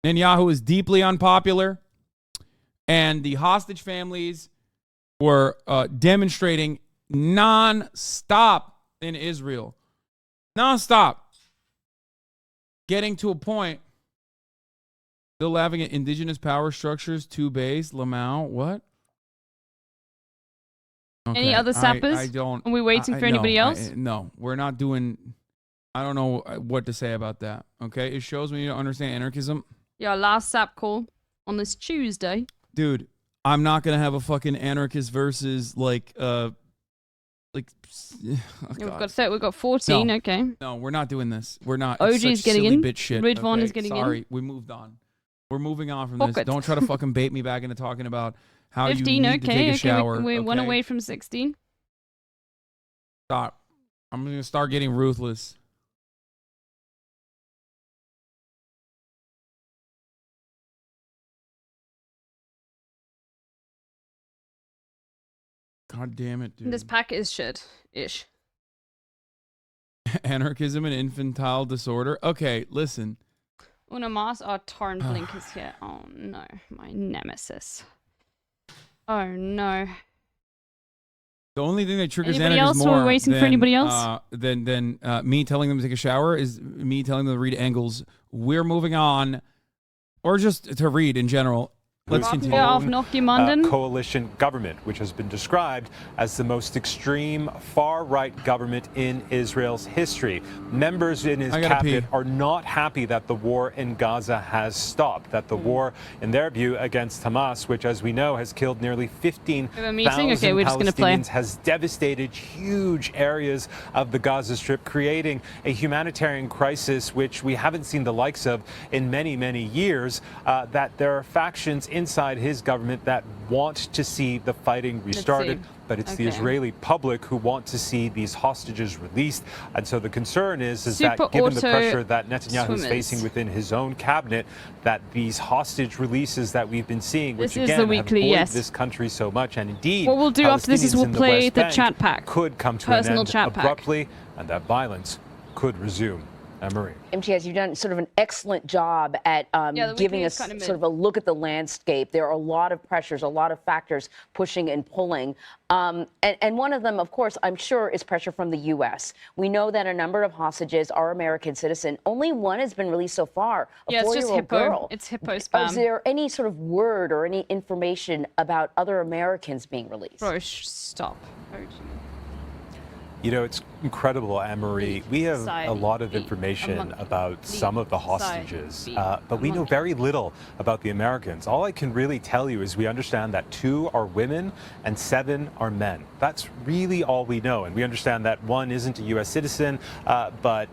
Netanyahu is deeply unpopular. And the hostage families were demonstrating non-stop in Israel. Non-stop. Getting to a point. Still having indigenous power structures, two base, Lamau. What? Okay. Any other sappers? I don't. Are we waiting for anybody else? No, we're not doing. I don't know what to say about that. Okay, it shows me you don't understand anarchism. Yeah, last sap call on this Tuesday. Dude, I'm not gonna have a fucking anarchist versus oh, Yeah, we've got 14. No. Okay. No, we're not doing this. We're not. OG It's is such getting silly in. bitch shit. Red Vaughn okay? is getting Sorry, in. we moved on. We're moving on from Fuck this. it. Don't try to fucking bait me back into talking about how 15. you need to take a shower. We went okay? away from 16. Stop. I'm gonna start getting ruthless. God damn it, dude. This pack is shit-ish. Anarchism and infantile disorder. Okay, listen. Una Mars, our torrent blink is here. Oh no, my nemesis. Oh no. The only thing that triggers Anybody else? anarchism more We're waiting for anybody else? than me telling them to take a shower is me telling them to read Engels. We're moving on, or just to read in general. Let's continue. Coalition government, which has been described as the most extreme far-right government in Israel's history. Members in his cabinet are not happy that the war in Gaza has stopped, that the war, in their view, against Hamas, which, as we know, has killed nearly 15,000 Palestinians, has devastated huge areas of the Gaza Strip, creating a humanitarian crisis which we haven't seen the likes of in many, many years, that there are factions inside his government that want to see the fighting restarted, but it's the Israeli public who want to see these hostages released. And so the concern is that given the pressure that Netanyahu is facing within his own cabinet, that these hostage releases that we've been seeing, which again have buoyed this country so much, and indeed what we'll do after this is we'll play the chat pack, could come to an end abruptly, and that violence could resume. Anne-Marie. MTS, you've done sort of an excellent job at giving us sort of a look at the landscape. There are a lot of pressures, a lot of factors pushing and pulling. And one of them, of course, I'm sure, is pressure from the U.S. We know that a number of hostages are American citizen. Only one has been released so far, a 4-year-old girl. It's hippo spam. Is there any sort of word or any information about other Americans being released? Bro, stop. You know, it's incredible, Anne-Marie. We have a lot of information about some of the hostages, but we know very little about the Americans. All I can really tell you is we understand that 2 are women and 7 are men. That's really all we know. And we understand that 1 isn't a U.S. citizen, but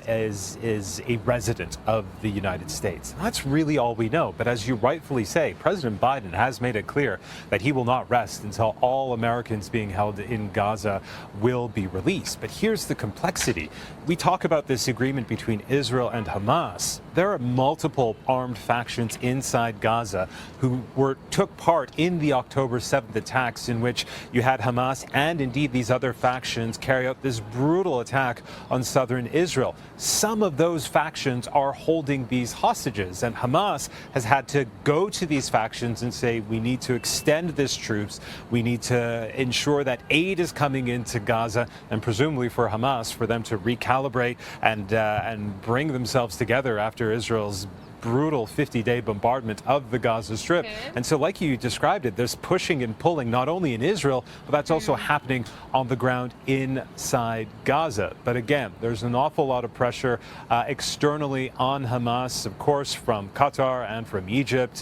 is a resident of the United States. That's really all we know. But as you rightfully say, President Biden has made it clear that he will not rest until all Americans being held in Gaza will be released. But here's the complexity. We talk about this agreement between Israel and Hamas, there are multiple armed factions inside Gaza who took part in the October 7th attacks, in which you had Hamas and indeed these other factions carry out this brutal attack on southern Israel. Some of those factions are holding these hostages, and Hamas has had to go to these factions and say, we need to extend this troops. We need to ensure that aid is coming into Gaza, and presumably for Hamas, for them to recalibrate and bring themselves together after Israel's brutal 50-day bombardment of the Gaza Strip. Okay. And so like you described it, there's pushing and pulling not only in Israel, but that's also happening on the ground inside Gaza. But again, there's an awful lot of pressure externally on Hamas, of course, from Qatar and from Egypt,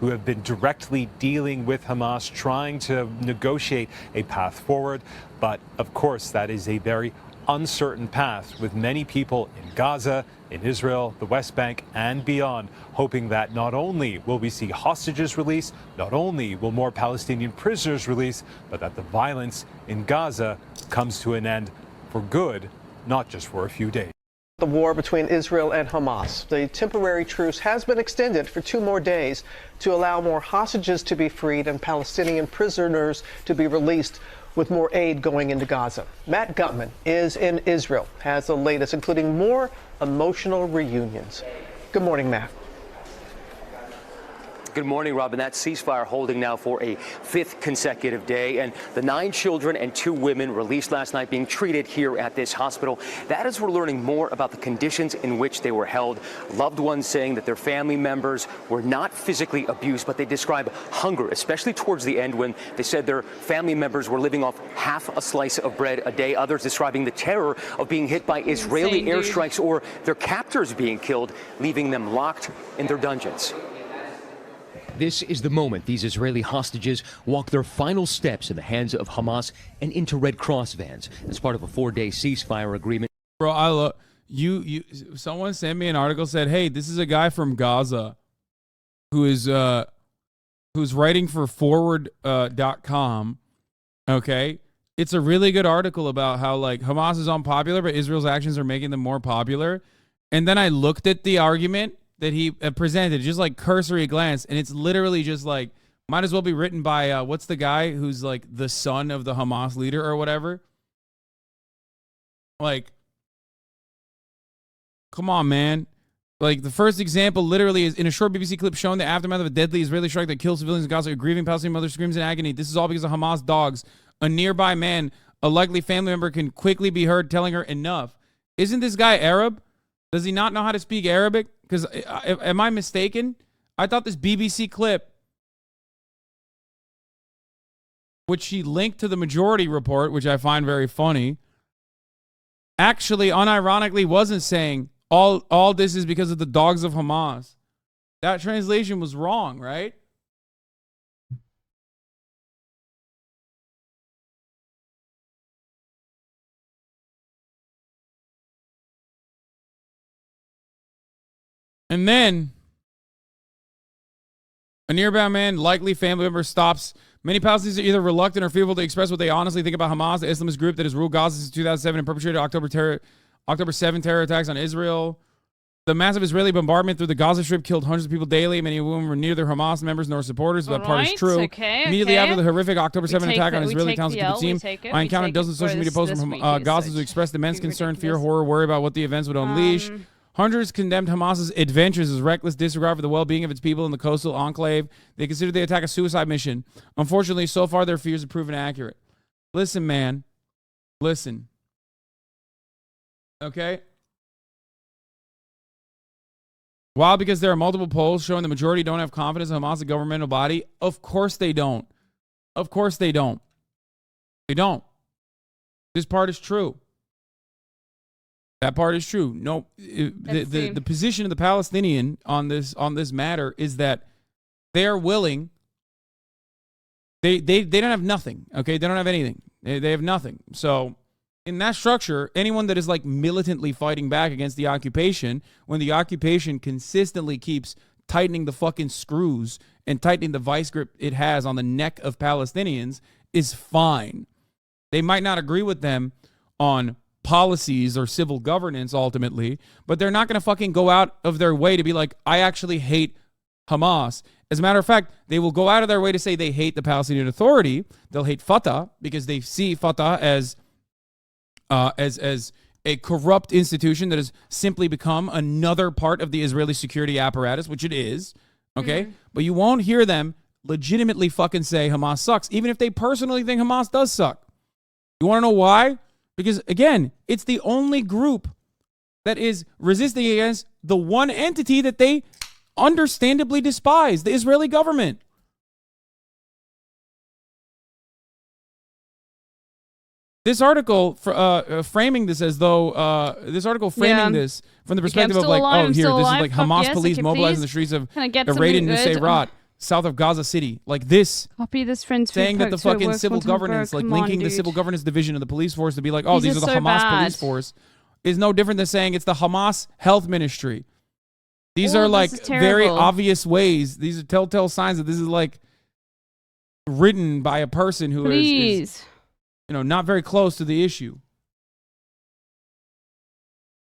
who have been directly dealing with Hamas, trying to negotiate a path forward. But of course, that is a very uncertain path, with many people in Gaza, in Israel, the West Bank, and beyond, hoping that not only will we see hostages released, not only will more Palestinian prisoners released, but that the violence in Gaza comes to an end for good, not just for a few days. The war between Israel and Hamas. The temporary truce has been extended for 2 more days to allow more hostages to be freed and Palestinian prisoners to be released, with more aid going into Gaza. Matt Gutman is in Israel, has the latest, including more emotional reunions. Good morning, Matt. Good morning, Robin. That ceasefire holding now for a 5th consecutive day, and the 9 children and 2 women released last night being treated here at this hospital. That is, we're learning more about the conditions in which they were held. Loved ones saying that their family members were not physically abused, but they describe hunger, especially towards the end when they said their family members were living off half a slice of bread a day. Others describing the terror of being hit by Israeli airstrikes or their captors being killed, leaving them locked in their dungeons. This is the moment these Israeli hostages walk their final steps in the hands of Hamas and into Red Cross vans as part of a 4-day ceasefire agreement. Bro, I love you. Someone sent me an article, said, "Hey, this is a guy from Gaza who's writing for Forward.com. Okay, it's a really good article about how like Hamas is unpopular, but Israel's actions are making them more popular. And then I looked at the argument that he presented, just like cursory glance, and it's literally just like, might as well be written by what's the guy who's like the son of the Hamas leader or whatever. Like, come on, man. Like, the first example literally is in a short BBC clip showing the aftermath of a deadly Israeli strike that killed civilians in Gaza. A grieving Palestinian mother screams in agony. This is all because of Hamas dogs. A nearby man, a likely family member, can quickly be heard telling her enough. Isn't this guy Arab? Does he not know how to speak Arabic? Because am I mistaken? I thought this BBC clip, which she linked to the Majority Report, which I find very funny, actually unironically wasn't saying all this is because of the dogs of Hamas. That translation was wrong, right? And then a nearby man, likely family member, stops. Many Palestinians are either reluctant or fearful to express what they honestly think about Hamas, the Islamist group that has ruled Gaza since 2007 and perpetrated October 7 terror attacks on Israel. The massive Israeli bombardment through the Gaza Strip killed hundreds of people daily. Many of whom were neither Hamas members nor supporters. That part is true. Immediately after the horrific October 7 attack on Israeli towns of Kibbutzim, I encountered dozens of social media posts from Gazans who expressed immense concern, fear, horror, worry about what the events would unleash. Hundreds condemned Hamas's adventures as reckless disregard for the well-being of its people in the coastal enclave. They considered the attack a suicide mission. Unfortunately, so far, their fears have proven accurate. Listen, man. Listen. Okay? While because there are multiple polls showing the majority don't have confidence in Hamas, a governmental body, of course they don't. Of course they don't. They don't. This part is true. That part is true. No, the position of the Palestinian on this matter is that they are willing. They don't have nothing. Okay, they don't have anything. They have nothing. So in that structure, anyone that is like militantly fighting back against the occupation, when the occupation consistently keeps tightening the fucking screws and tightening the vice grip it has on the neck of Palestinians, is fine. They might not agree with them on policies or civil governance ultimately, but they're not going to fucking go out of their way to be like, I actually hate Hamas. As a matter of fact, they will go out of their way to say they hate the Palestinian Authority. They'll hate Fatah because they see Fatah as a corrupt institution that has simply become another part of the Israeli security apparatus, which it is. Okay? But you won't hear them legitimately fucking say Hamas sucks, even if they personally think Hamas does suck. You want to know why? Because, again, it's the only group that is resisting against the one entity that they understandably despise, the Israeli government. This article framing this as though this from the perspective of like, oh, here, this is like Hamas police mobilizing the streets of Raid in Nusayrat, south of Gaza City, like this. Copy this friend's saying that the fucking civil governance, like linking the civil governance division of the police force to be like, oh, these are the Hamas police force, is no different than saying it's the Hamas health ministry. These are like very obvious ways. These are telltale signs that this is like written by a person who is not very close to the issue.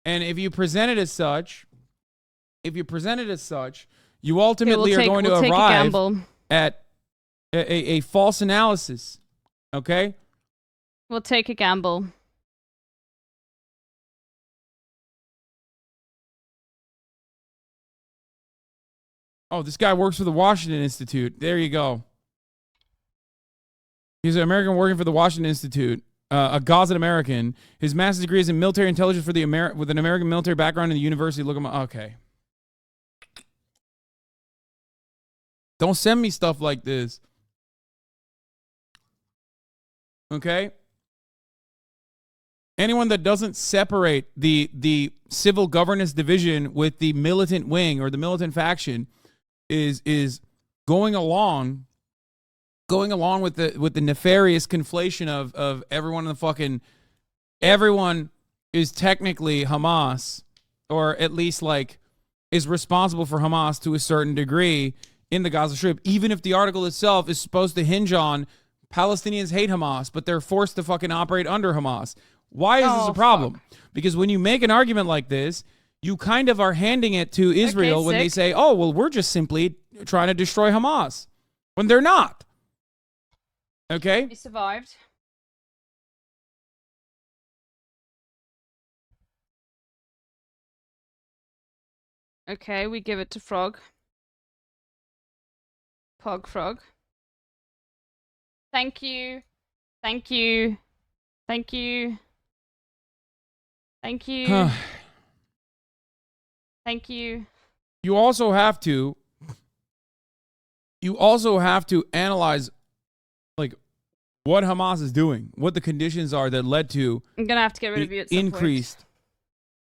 And if you present it as such, you ultimately are going to arrive at a false analysis. Okay? We'll take a gamble. Oh, this guy works for the Washington Institute. There you go. He's an American working for the Washington Institute, a Gazan American. His master's degree is in military intelligence with an American military background in the university. Look at my... Okay. Don't send me stuff like this. Okay? Anyone that doesn't separate the civil governance division with the militant wing or the militant faction is going along with the nefarious conflation of everyone is technically Hamas, or at least like is responsible for Hamas to a certain degree in the Gaza Strip, even if the article itself is supposed to hinge on Palestinians hate Hamas, but they're forced to fucking operate under Hamas. Why is this a problem? Fuck. Because when you make an argument like this, you kind of are handing it to Israel when they say, oh, well, we're just simply trying to destroy Hamas, when they're not. Okay? He survived. Okay, we give it to Frog. Frog. Thank you. Thank you. Thank you. Thank you. Thank you. You also have to analyze like what Hamas is doing, what the conditions are that led to I'm gonna have to get rid of you at some increased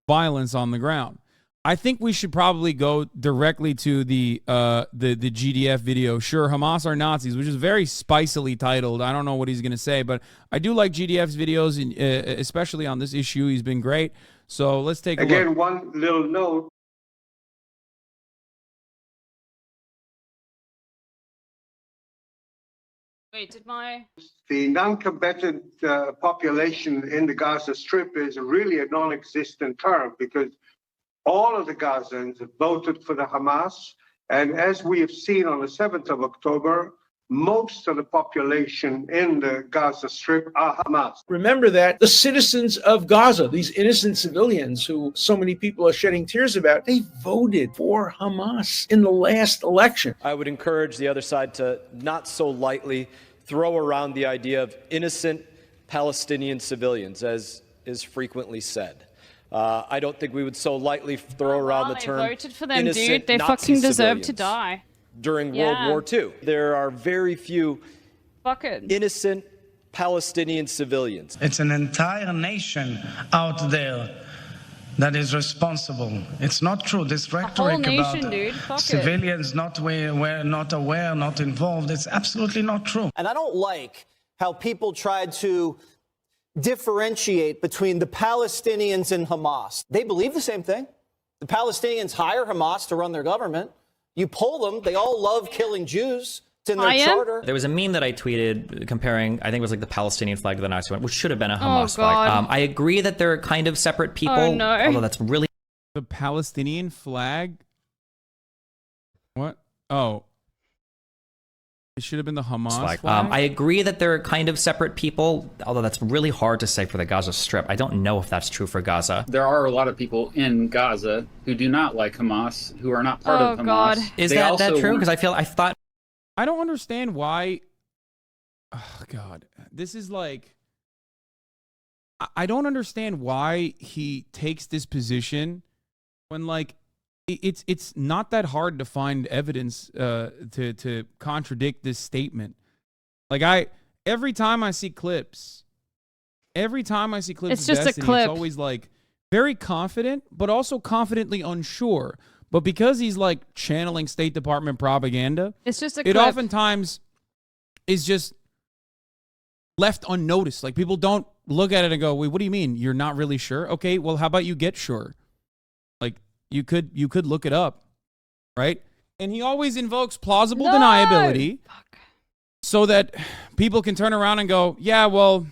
violence on the ground. I think we should probably go directly to the GDF video. Sure, Hamas are Nazis, which is very spicily titled. I don't know what he's going to say, but I do like GDF's videos, especially on this issue. He's been great. So let's take a look. Again, one little note. Wait, did my... The non-combatant population in the Gaza Strip is really a non-existent term because all of the Gazans have voted for the Hamas. And as we have seen on the 7th of October, most of the population in the Gaza Strip are Hamas. Remember that the citizens of Gaza, these innocent civilians who so many people are shedding tears about, they voted for Hamas in the last election. I would encourage the other side to not so lightly throw around the idea of innocent Palestinian civilians, as is frequently said. I don't think we would so lightly throw around the term they voted for them, innocent dude. They Nazi fucking deserve civilians to die. During World War II. There are very few innocent Palestinian civilians. It's an entire nation out there that is responsible. It's not true. This rhetoric about civilians not aware, not involved, it's absolutely not true. And I don't like how people try to differentiate between the Palestinians and Hamas. They believe the same thing. The Palestinians hire Hamas to run their government. You poll them, they all love killing Jews. in their charter. There was a meme that I tweeted comparing, I think it was like the Palestinian flag to the Nazi one, which should have been a Hamas flag. I agree that they're kind of separate people, although that's really... The Palestinian flag? What? Oh. It should have been the Hamas flag. I agree that they're kind of separate people, although that's really hard to say for the Gaza Strip. I don't know if that's true for Gaza. There are a lot of people in Gaza who do not like Hamas, who are not part of Hamas. God. Is that true? Because I thought... I don't understand why... Oh, God. This is like... I don't understand why he takes this position when, like, it's not that hard to find evidence to contradict this statement. Like, every time I see clips it's of just Destiny, a clip. it's always like very confident, but also confidently unsure. But because he's like channeling State Department propaganda, it's just a it clip. oftentimes is just left unnoticed. Like, people don't look at it and go, "Wait, what do you mean? You're not really sure?" Okay, well, how about you get sure? Like, you could look it up, right? And he always invokes plausible deniability so that people can turn around and go, "Yeah, well,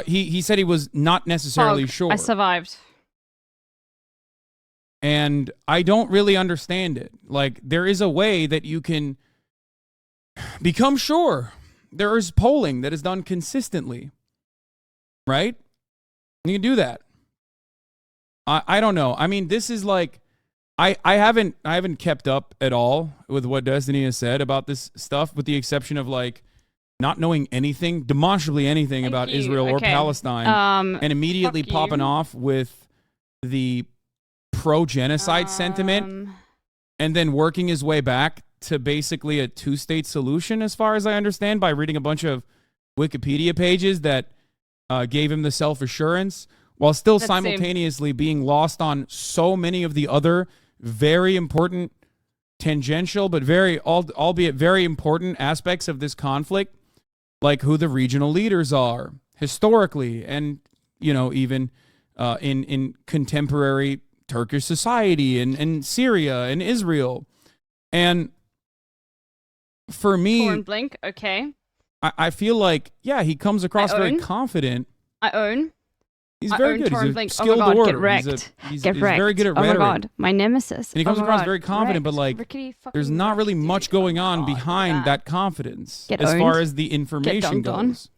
he said he was not necessarily sure." I survived. And I don't really understand it. Like, there is a way that you can become sure. There is polling that is done consistently, right? You can do that. I don't know. I mean, this is like, I haven't kept up at all with what Destiny has said about this stuff, with the exception of like not knowing anything, demonstrably anything about Israel or Palestine, and immediately popping off with the pro-genocide sentiment, and then working his way back to basically a two-state solution, as far as I understand, by reading a bunch of Wikipedia pages that gave him the self-assurance, while still simultaneously being lost on so many of the other very important, tangential, but albeit very important aspects of this conflict, like who the regional leaders are historically, and, you know, even in contemporary Turkish society and Syria and Israel. And for me, Torn blink, okay. I feel like, yeah, he comes across very confident. I own. He's very good. He's a skilled orator. orator. Get wrecked. He's Get wrecked. very good at oh rhetoric. my God, my nemesis. And he comes oh my across God. very confident, but like, there's not really much going on behind that confidence as far as the information goes.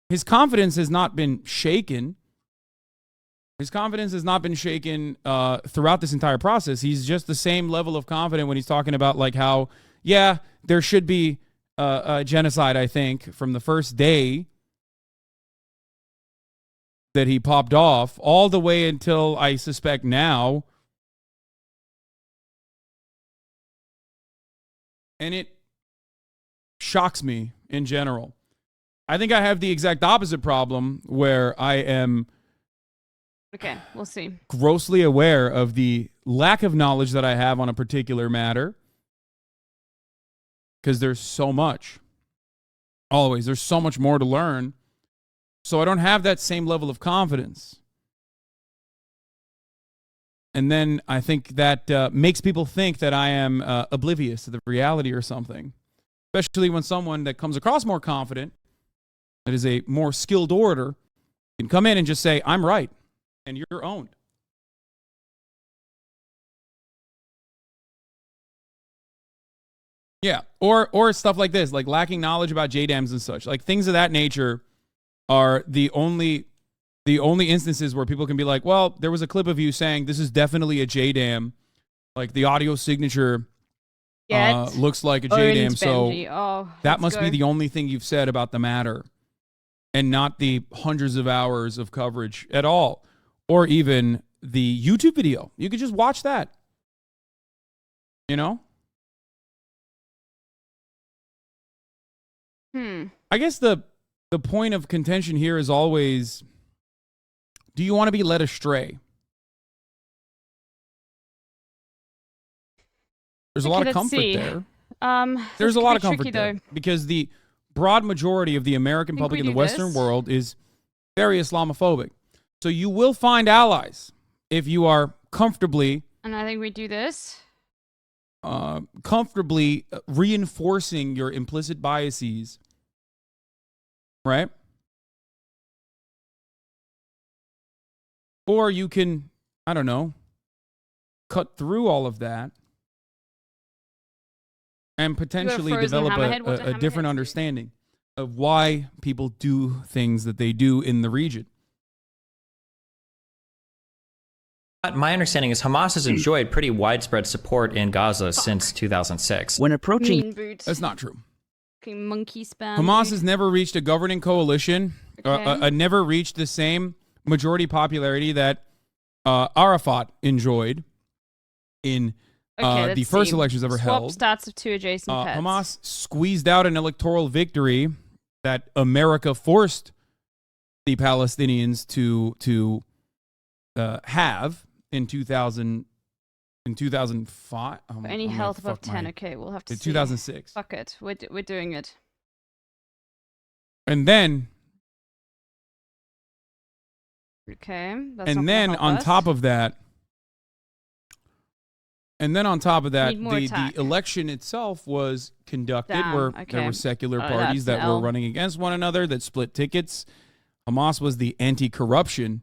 His confidence has not been shaken. His confidence has not been shaken throughout this entire process. He's just the same level of confident when he's talking about like how, yeah, there should be a genocide, I think, from the first day that he popped off, all the way until, I suspect now. And it shocks me in general. I think I have the exact opposite problem, where I am we'll see. grossly aware of the lack of knowledge that I have on a particular matter, because there's so much. Always. There's so much more to learn. So I don't have that same level of confidence. And then I think that makes people think that I am oblivious to the reality or something. Especially when someone that comes across more confident, that is a more skilled orator, can come in and just say, "I'm right, and you're owned." Yeah, or stuff like this, like lacking knowledge about JDAMs and such. Like, things of that nature are the only instances where people can be like, well, there was a clip of you saying this is definitely a JDAM. Like, the audio signature looks like a JDAM, so that must be the only thing you've said about the matter, and not the hundreds of hours of coverage at all, or even the YouTube video. You could just watch that. You know? I guess the point of contention here is always, do you want to be led astray? There's a lot of comfort there. There's a lot of comfort there, because the broad majority of the American public in the Western world is very Islamophobic. So you will find allies if you are comfortably. And I think we do this. comfortably reinforcing your implicit biases, right? Or you can, I don't know, cut through all of that and potentially develop a different understanding of why people do things that they do in the region. My understanding is Hamas has enjoyed pretty widespread support in Gaza since 2006. When approaching... That's not true. Monkey spam. Hamas has never reached a governing coalition, never reached the same majority popularity that Arafat enjoyed in the first elections ever held. Swap stats of two adjacent pets. Hamas squeezed out an electoral victory that America forced the Palestinians to have in 2005. Any health above 10, okay, we'll have to see. 2006. Fuck it, we're doing it. And then, okay, on top of that, the election itself was conducted where there were secular parties that were running against one another that split tickets. Hamas was the anti-corruption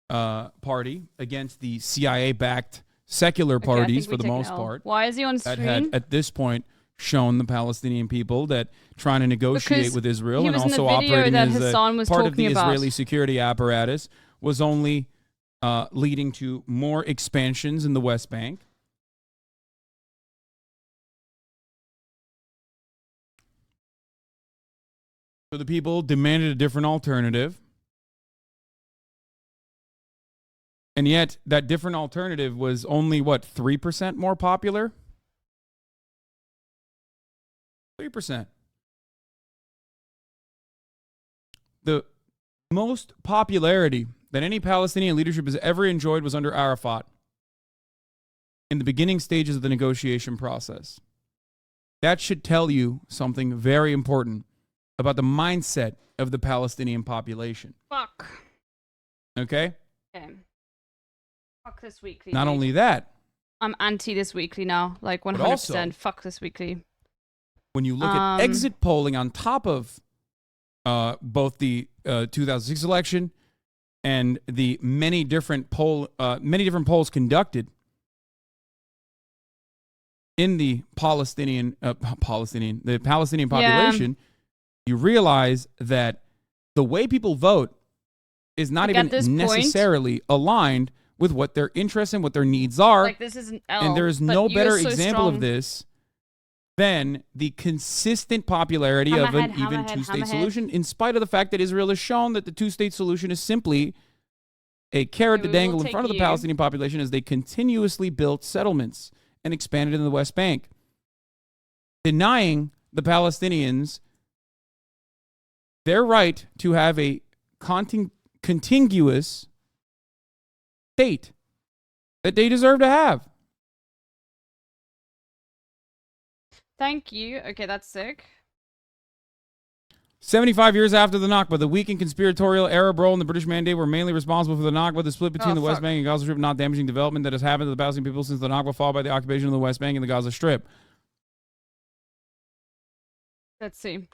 party against the CIA-backed secular parties for the most part. Why is he on screen? That had, at this point, shown the Palestinian people that trying to negotiate with Israel and also operating as a part of the Israeli security apparatus was only leading to more expansions in the West Bank. So the people demanded a different alternative. And yet, that different alternative was only, 3% more popular? 3%. The most popularity that any Palestinian leadership has ever enjoyed was under Arafat in the beginning stages of the negotiation process. That should tell you something very important about the mindset of the Palestinian population. Fuck. Okay? Okay. Fuck this weekly. Not only that. I'm anti this weekly now. Like 100%. Also, fuck this weekly. When you look at exit polling on top of both the 2006 election and the many different polls conducted in the Palestinian population, you realize that the way people vote is not even necessarily aligned with what their interests and what their needs are. Like, this is an L, and there is no better example of this than the consistent popularity of an even two-state solution, in spite of the fact that Israel has shown that the two-state solution is simply a carrot to dangle in front of the Palestinian population as they continuously built settlements and expanded in the West Bank, denying the Palestinians their right to have a contiguous state that they deserve to have. Thank you. Okay, that's sick. 75 years after the Nakba, the weak and conspiratorial Arab role in the British Mandate were mainly responsible for the Nakba, the split between the West Bank and Gaza Strip, not damaging development that has happened to the Palestinian people since the Nakba, followed by the occupation of the West Bank and the Gaza Strip. Let's see.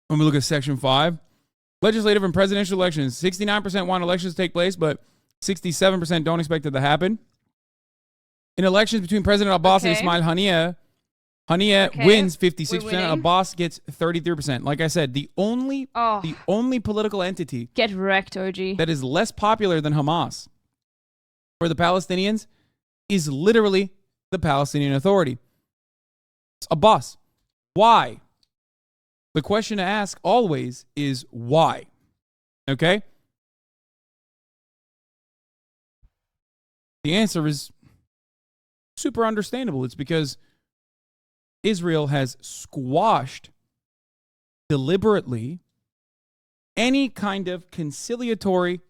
When we look at Section 5, legislative and presidential elections, 69% want elections to take place, but 67% don't expect it to happen. In elections between President Abbas and Ismail Haniyeh wins 56%, Abbas gets 33%. Like I said, the only political entity get wrecked, OG, that is less popular than Hamas for the Palestinians is literally the Palestinian Authority. It's Abbas. Why? The question to ask always is why? Okay? The answer is super understandable. It's because Israel has squashed deliberately any kind of conciliatory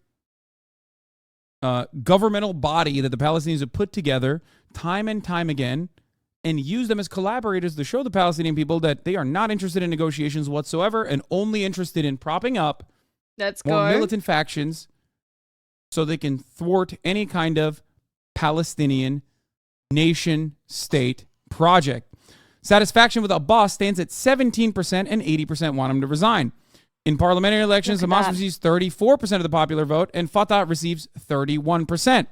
governmental body that the Palestinians have put together time and time again and use them as collaborators to show the Palestinian people that they are not interested in negotiations whatsoever and only interested in propping up more militant factions so they can thwart any kind of Palestinian nation-state project. Satisfaction with Abbas stands at 17% and 80% want him to resign. In parliamentary elections, Hamas receives 34% of the popular vote and Fatah receives 31%.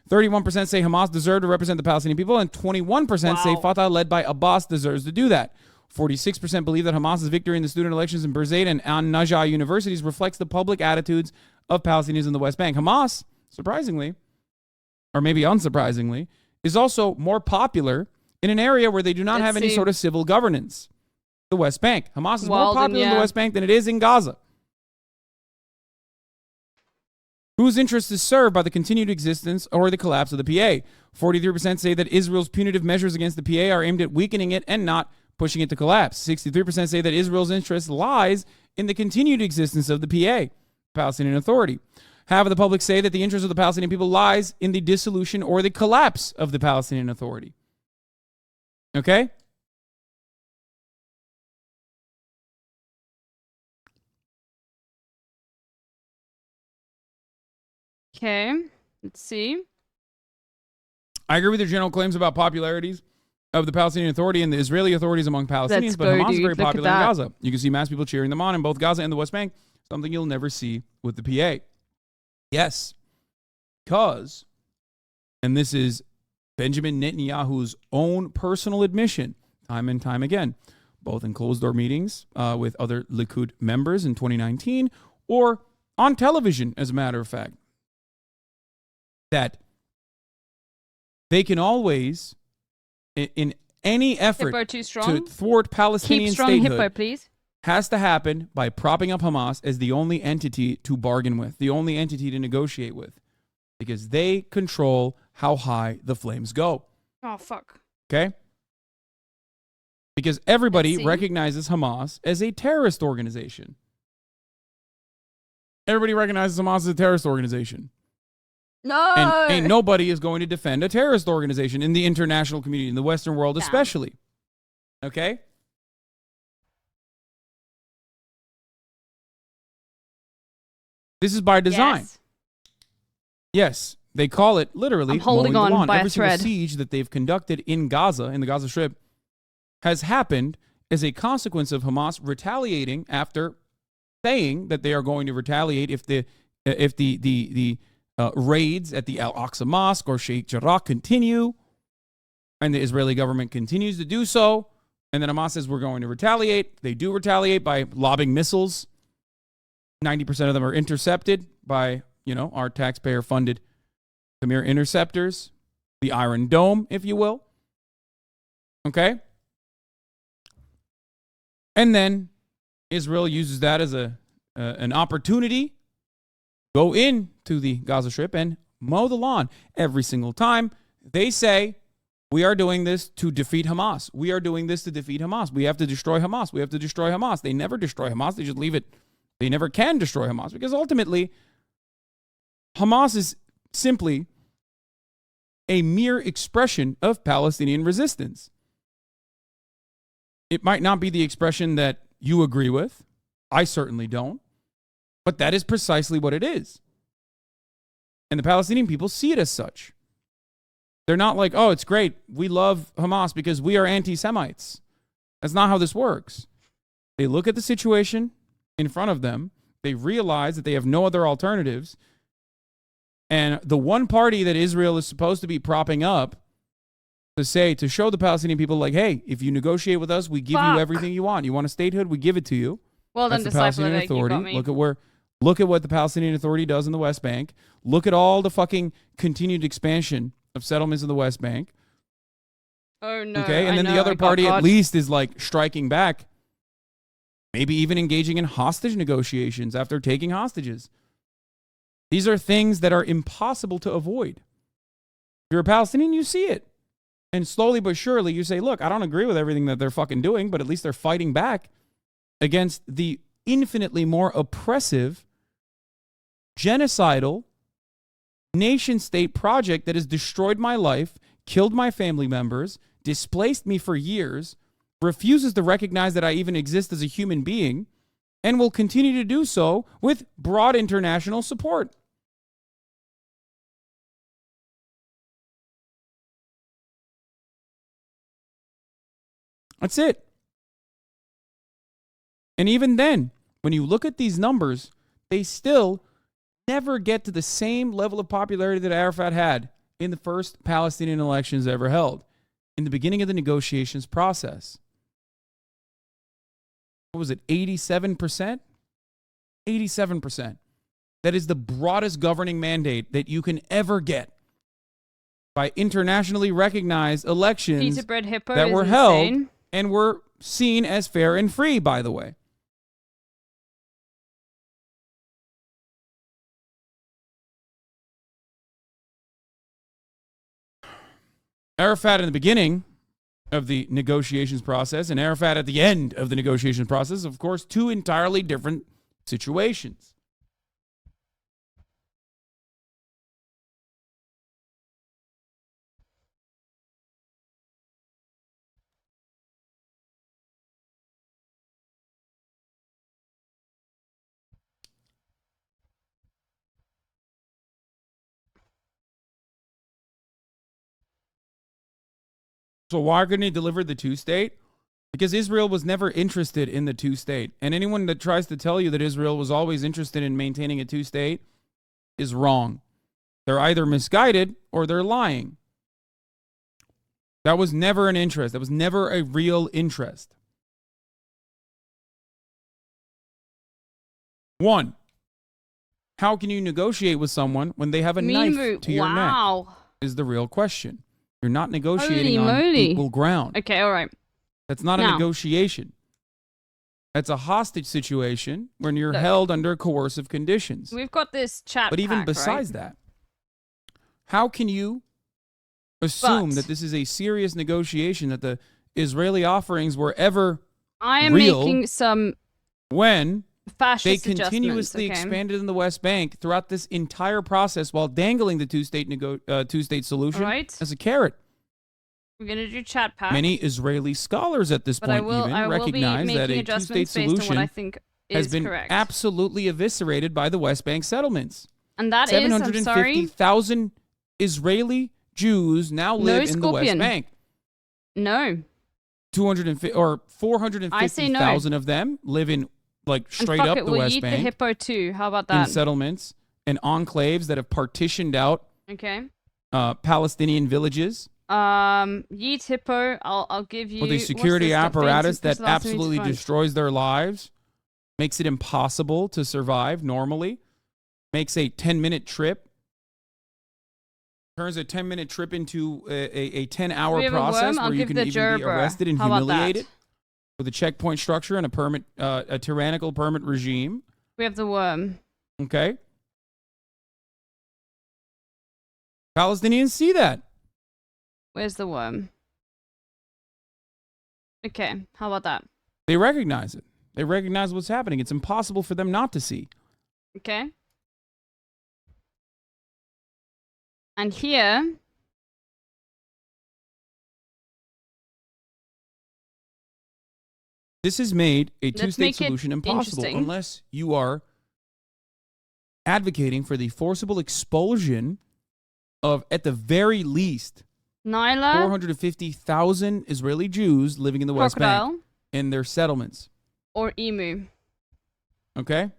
31% say Hamas deserved to represent the Palestinian people and 21% say Fatah, led by Abbas, deserves to do that. 46% believe that Hamas's victory in the student elections in Birzeit and An-Najah universities reflects the public attitudes of Palestinians in the West Bank. Hamas, surprisingly, or maybe unsurprisingly, is also more popular in an area where they do not have any sort of civil governance. The West Bank. Hamas is more popular in the West Bank than it is in Gaza. Whose interest is served by the continued existence or the collapse of the PA? 43% say that Israel's punitive measures against the PA are aimed at weakening it and not pushing it to collapse. 63% say that Israel's interest lies in the continued existence of the PA, Palestinian Authority. Half of the public say that the interest of the Palestinian people lies in the dissolution or the collapse of the Palestinian Authority. Okay? Okay, let's see. I agree with your general claims about popularities of the Palestinian Authority and the Israeli authorities among Palestinians, but Hamas is very popular in Gaza. You can see mass people cheering them on in both Gaza and the West Bank, something you'll never see with the PA. Yes, because, and this is Benjamin Netanyahu's own personal admission, time and time again, both in closed-door meetings with other Likud members in 2019 or on television, as a matter of fact, that they can always, in any effort to thwart Palestinian statehood, has to happen by propping up Hamas as the only entity to bargain with, the only entity to negotiate with, because they control how high the flames go. Oh, fuck. Okay? Because everybody recognizes Hamas as a terrorist organization. Everybody recognizes Hamas as a terrorist organization. No. And ain't nobody is going to defend a terrorist organization in the international community, in the Western world especially. Okay? This is by design. Yes, they call it literally holding mowing the lawn. by Every a thread. single siege that they've conducted in Gaza, in the Gaza Strip, has happened as a consequence of Hamas retaliating after saying that they are going to retaliate if the raids at the Al-Aqsa Mosque or Sheikh Jarrah continue, and the Israeli government continues to do so, and then Hamas says we're going to retaliate. They do retaliate by lobbing missiles. 90% of them are intercepted by, our taxpayer-funded Khmer interceptors, the Iron Dome, if you will. Okay? And then Israel uses that as an opportunity, go into the Gaza Strip and mow the lawn. Every single time they say, we are doing this to defeat Hamas. We are doing this to defeat Hamas. We have to destroy Hamas. We have to destroy Hamas. They never destroy Hamas. They just leave it. They never can destroy Hamas because ultimately Hamas is simply a mere expression of Palestinian resistance. It might not be the expression that you agree with. I certainly don't. But that is precisely what it is. And the Palestinian people see it as such. They're not like, oh, it's great. We love Hamas because we are anti-Semites. That's not how this works. They look at the situation in front of them. They realize that they have no other alternatives. And the one party that Israel is supposed to be propping up to show the Palestinian people, like, hey, if you negotiate with us, we give you everything you want. You want a statehood, we give it to you. Well, that's then the Palestinian Authority. Look at what the Palestinian Authority does in the West Bank. Look at all the fucking continued expansion of settlements in the West Bank. Oh, no. Okay, and then the other party at least is like striking back, maybe even engaging in hostage negotiations after taking hostages. These are things that are impossible to avoid. If you're a Palestinian, you see it. And slowly but surely you say, look, I don't agree with everything that they're fucking doing, but at least they're fighting back against the infinitely more oppressive, genocidal, nation-state project that has destroyed my life, killed my family members, displaced me for years, refuses to recognize that I even exist as a human being, and will continue to do so with broad international support. That's it. And even then, when you look at these numbers, they still never get to the same level of popularity that Arafat had in the first Palestinian elections ever held, in the beginning of the negotiations process. What was it, 87%? 87%. That is the broadest governing mandate that you can ever get by internationally recognized elections Pita bread hippo that is were insane. held and were seen as fair and free, by the way. Arafat in the beginning of the negotiations process and Arafat at the end of the negotiations process, of course, two entirely different situations. So why couldn't he deliver the two-state? Because Israel was never interested in the two-state. And anyone that tries to tell you that Israel was always interested in maintaining a two-state is wrong. They're either misguided or they're lying. That was never an interest. That was never a real interest. One, how can you negotiate with someone when they have a knife to your neck? Is the real question. You're not negotiating on equal ground. Okay, all right. That's not a negotiation. That's a hostage situation when you're held under coercive conditions. We've got this chat But even pack, besides that, how can you assume that this is a serious negotiation, that the Israeli offerings were ever I am real making some when they fascist continuously expanded in the West Bank throughout this entire process while dangling the two-state solution as a carrot? We're going to do chat pack. Many Israeli scholars at this point even recognize that a two-state solution has been absolutely eviscerated by the West Bank settlements. And that is, I'm sorry, 750,000 Israeli Jews now live in the West Bank. No. 250 or 450,000 of them live in straight up the West Bank. We'll eat the hippo too. How about that? In settlements and enclaves that have partitioned out Palestinian villages. Yeet hippo, I'll give you. With a security apparatus that absolutely destroys their lives, makes it impossible to survive normally, makes a 10-minute trip, turns a 10-minute trip into a 10-hour process where you can even be arrested and humiliated with a checkpoint structure and a tyrannical permit regime. We have the worm. Okay. Palestinians see that. Where's the worm? Okay, how about that? They recognize it. They recognize what's happening. It's impossible for them not to see. Okay. And here... This has made a two-state solution impossible unless you are advocating for the forcible expulsion of, at the very least, 450,000 Israeli Jews living in the West Bank in their settlements. Or emu. Okay?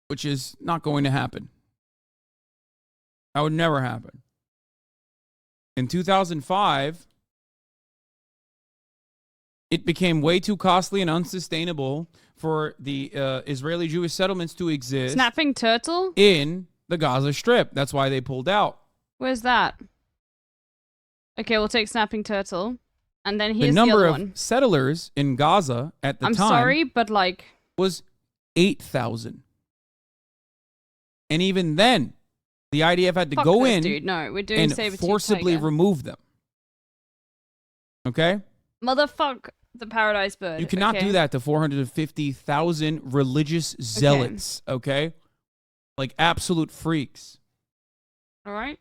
Which is not going to happen. That would never happen. In 2005, it became way too costly and unsustainable for the Israeli Jewish settlements to exist. Snapping turtle? In the Gaza Strip. That's why they pulled out. Where's that? Okay, we'll take snapping turtle. And then here's the number other one. of settlers in Gaza at the time. I'm sorry, but was 8,000. And even then, the IDF had to go in and forcibly remove them. Okay? Motherfuck the paradise bird. You cannot do that to 450,000 religious zealots, okay? Like absolute freaks. All right.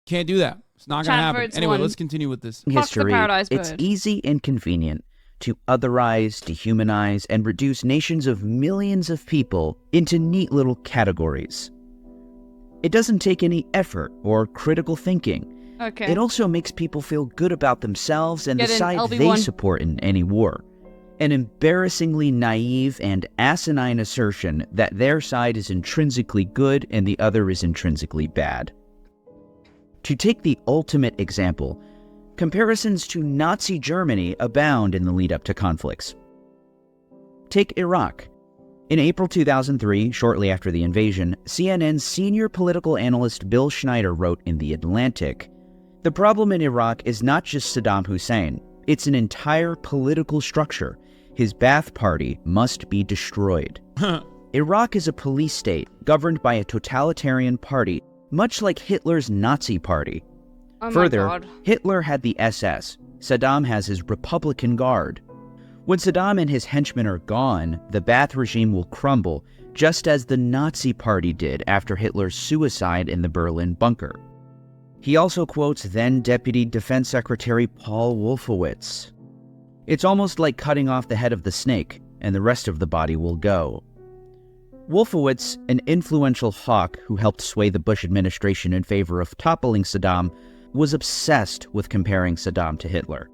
Can't do that. It's not going to happen. Anyway, let's continue with this. History. It's easy and convenient to otherize, dehumanize, and reduce nations of millions of people into neat little categories. It doesn't take any effort or critical thinking Okay. It also makes people feel good about themselves and Get the in, side LB1. they support in any war. An embarrassingly naive and asinine assertion that their side is intrinsically good and the other is intrinsically bad. To take the ultimate example, comparisons to Nazi Germany abound in the lead-up to conflicts. Take Iraq. In April 2003, shortly after the invasion, CNN's senior political analyst Bill Schneider wrote in The Atlantic, "The problem in Iraq is not just Saddam Hussein, it's an entire political structure. His Ba'ath Party must be destroyed." Iraq is a police state governed by a totalitarian party, much like Hitler's Nazi Party. Oh Further, my God. Hitler had the SS. Saddam has his Republican Guard. When Saddam and his henchmen are gone, the Ba'ath regime will crumble, just as the Nazi Party did after Hitler's suicide in the Berlin bunker. He also quotes then Deputy Defense Secretary Paul Wolfowitz. "It's almost like cutting off the head of the snake, and the rest of the body will go." Wolfowitz, an influential hawk who helped sway the Bush administration in favor of toppling Saddam, was obsessed with comparing Saddam to Hitler.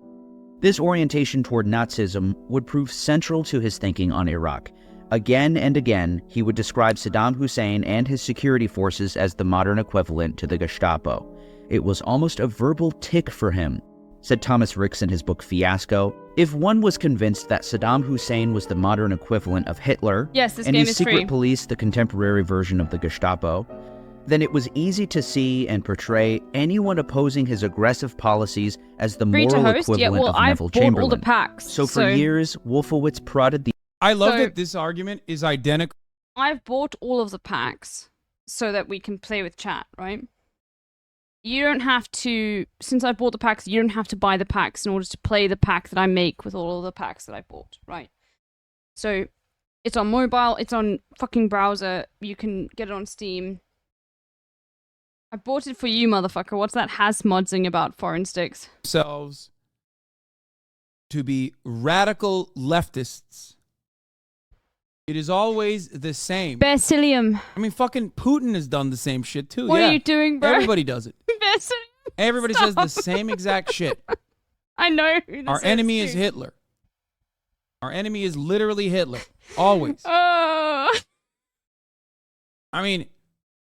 This orientation toward Nazism would prove central to his thinking on Iraq. Again and again, he would describe Saddam Hussein and his security forces as the modern equivalent to the Gestapo. It was almost a verbal tic for him, said Thomas Ricks in his book Fiasco. If one was convinced that Saddam Hussein was the modern equivalent of Hitler, Yes, this and game his is secret free. police the contemporary version of the Gestapo, then it was easy to see and portray anyone opposing his aggressive policies as the Free to moral host? Yeah, equivalent well, of I've Neville bought all Chamberlain. the packs. So for years, Wolfowitz prodded the... I love So- that this argument is identical. I've bought all of the packs so that we can play with chat, right? You don't have to, since I bought the packs, you don't have to buy the packs in order to play the pack that I make with all of the packs that I bought, right? So, it's on mobile, it's on fucking browser, you can get it on Steam. I bought it for you, motherfucker. What's that has-modsing about foreign sticks? Themselves to be radical leftists. It is always the same. Basilium. I mean, fucking Putin has done the same shit too. What yeah. are you doing, bro? Everybody does it. Basilium. Everybody says the same exact shit. I know. Who this Our enemy is too. Hitler. Our enemy is literally Hitler. Always. Oh. I mean,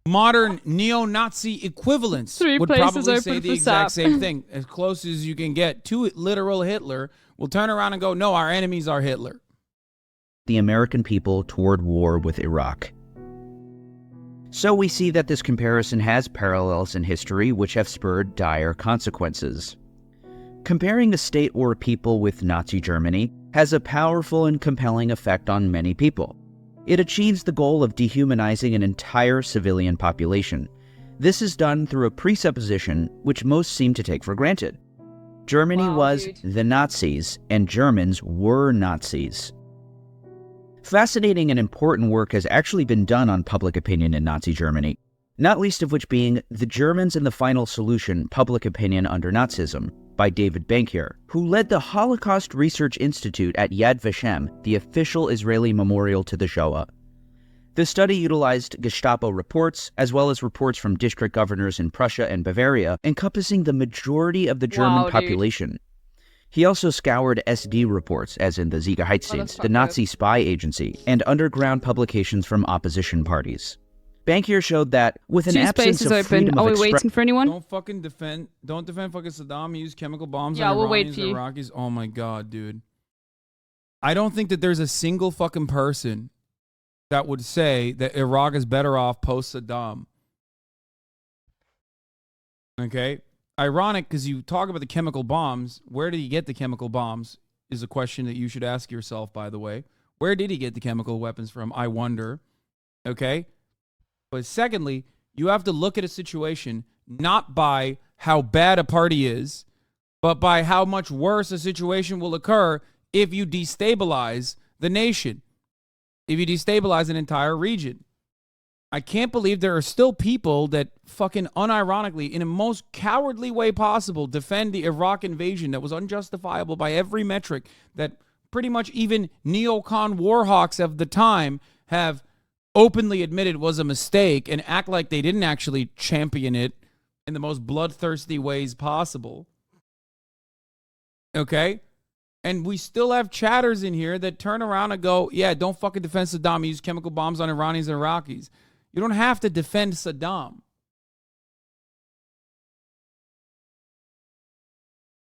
modern neo-Nazi equivalents Three would places probably open say the for exact SAP. same thing. As close as you can get to literal Hitler, will turn around and go, no, our enemies are Hitler. the American people toward war with Iraq. So we see that this comparison has parallels in history which have spurred dire consequences. Comparing a state or people with Nazi Germany has a powerful and compelling effect on many people. It achieves the goal of dehumanizing an entire civilian population. This is done through a presupposition which most seem to take for granted. Germany was the Nazis, and Germans were Nazis. Fascinating and important work has actually been done on public opinion in Nazi Germany, not least of which being The Germans and the Final Solution, Public Opinion Under Nazism, by David Bankier, who led the Holocaust Research Institute at Yad Vashem, the official Israeli memorial to the Shoah. The study utilized Gestapo reports, as well as reports from district governors in Prussia and Bavaria, encompassing the majority of the German population. He also scoured SD reports, as in the Sicherheitsdienst, the Nazi spy agency, and underground publications from opposition parties. Bankier showed that with an absence of freedom of waiting for anyone? Don't defend fucking Saddam. He used chemical bombs Yeah, on we'll wait Iranians for and you. Iraqis. Oh my god, dude. I don't think that there's a single fucking person that would say that Iraq is better off post Saddam. Okay? Ironic, because you talk about the chemical bombs. Where did he get the chemical bombs is a question that you should ask yourself, by the way. Where did he get the chemical weapons from? I wonder. Okay? But secondly, you have to look at a situation not by how bad a party is, but by how much worse a situation will occur if you destabilize the nation, if you destabilize an entire region. I can't believe there are still people that fucking unironically, in the most cowardly way possible, defend the Iraq invasion that was unjustifiable by every metric, that pretty much even neocon warhawks of the time have openly admitted was a mistake and act like they didn't actually champion it in the most bloodthirsty ways possible. Okay? And we still have chatters in here that turn around and go, yeah, don't fucking defend Saddam. He used chemical bombs on Iranians and Iraqis. You don't have to defend Saddam.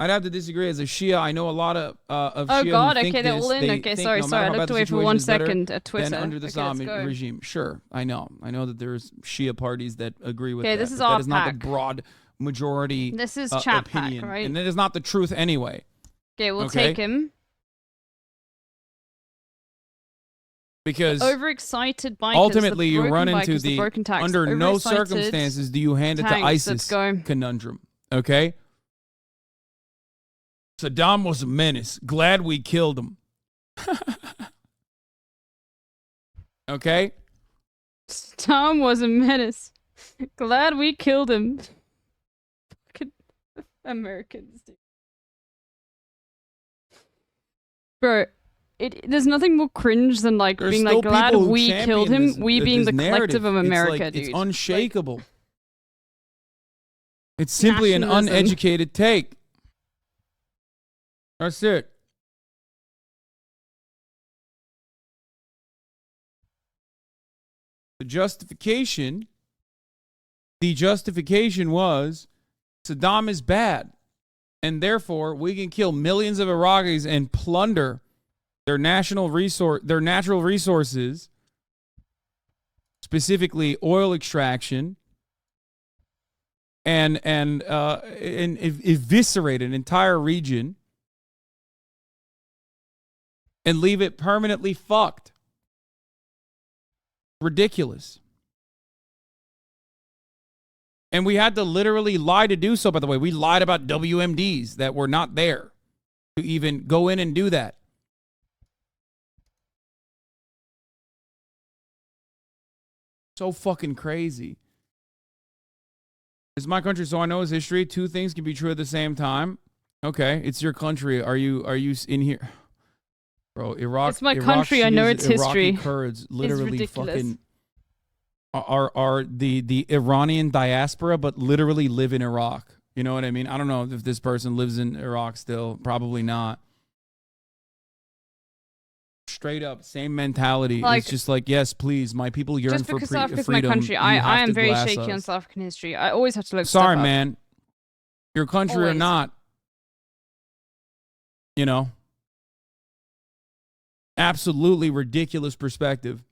I'd have to disagree. As a Shia, I know a lot of Shia who God, think okay, they're all in. Okay, sorry, I looked away for 1 second at Twitter. Than under the Saddam regime. Sure, I know that there's Shia parties that agree with that. This is our that is not the broad majority This is chat opinion, pack, right? and it is not the truth anyway. Okay, we'll take him. Because overexcited bikers, ultimately you run into bikers, the broken tanks, under no overexcited circumstances do you hand it to ISIS conundrum. Okay? Saddam was a menace. Glad we killed him. Okay? Saddam was a menace. Glad we killed him. Fucking Americans, dude. Bro, there's nothing more cringe than like There's being still like glad people who we champion killed him. this- We being the this collective of narrative. America, it's dude. It's unshakable. It's simply an nationalism. uneducated take. That's it. The justification was Saddam is bad, and therefore we can kill millions of Iraqis and plunder their natural resources, specifically oil extraction, and eviscerate an entire region and leave it permanently fucked. Ridiculous. And we had to literally lie to do so, by the way. We lied about WMDs that were not there to even go in and do that. So fucking crazy. It's my country, so I know its history. Two things can be true at the same time. Okay, it's your country. Are you in here? Bro, Iraq. It's my country. I know its history. Iraqi Kurds literally It's ridiculous. fucking are the Iranian diaspora, but literally live in Iraq. You know what I mean? I don't know if this person lives in Iraq still. Probably not. Straight up, same mentality. Like, it's just like, yes, please, my people yearn Just for because South Africa's freedom. my country, You I have am to very glass shaky on us. South African history. I always have to look Sorry, stuff up. man. Your country or Always. not, you know, absolutely ridiculous perspective.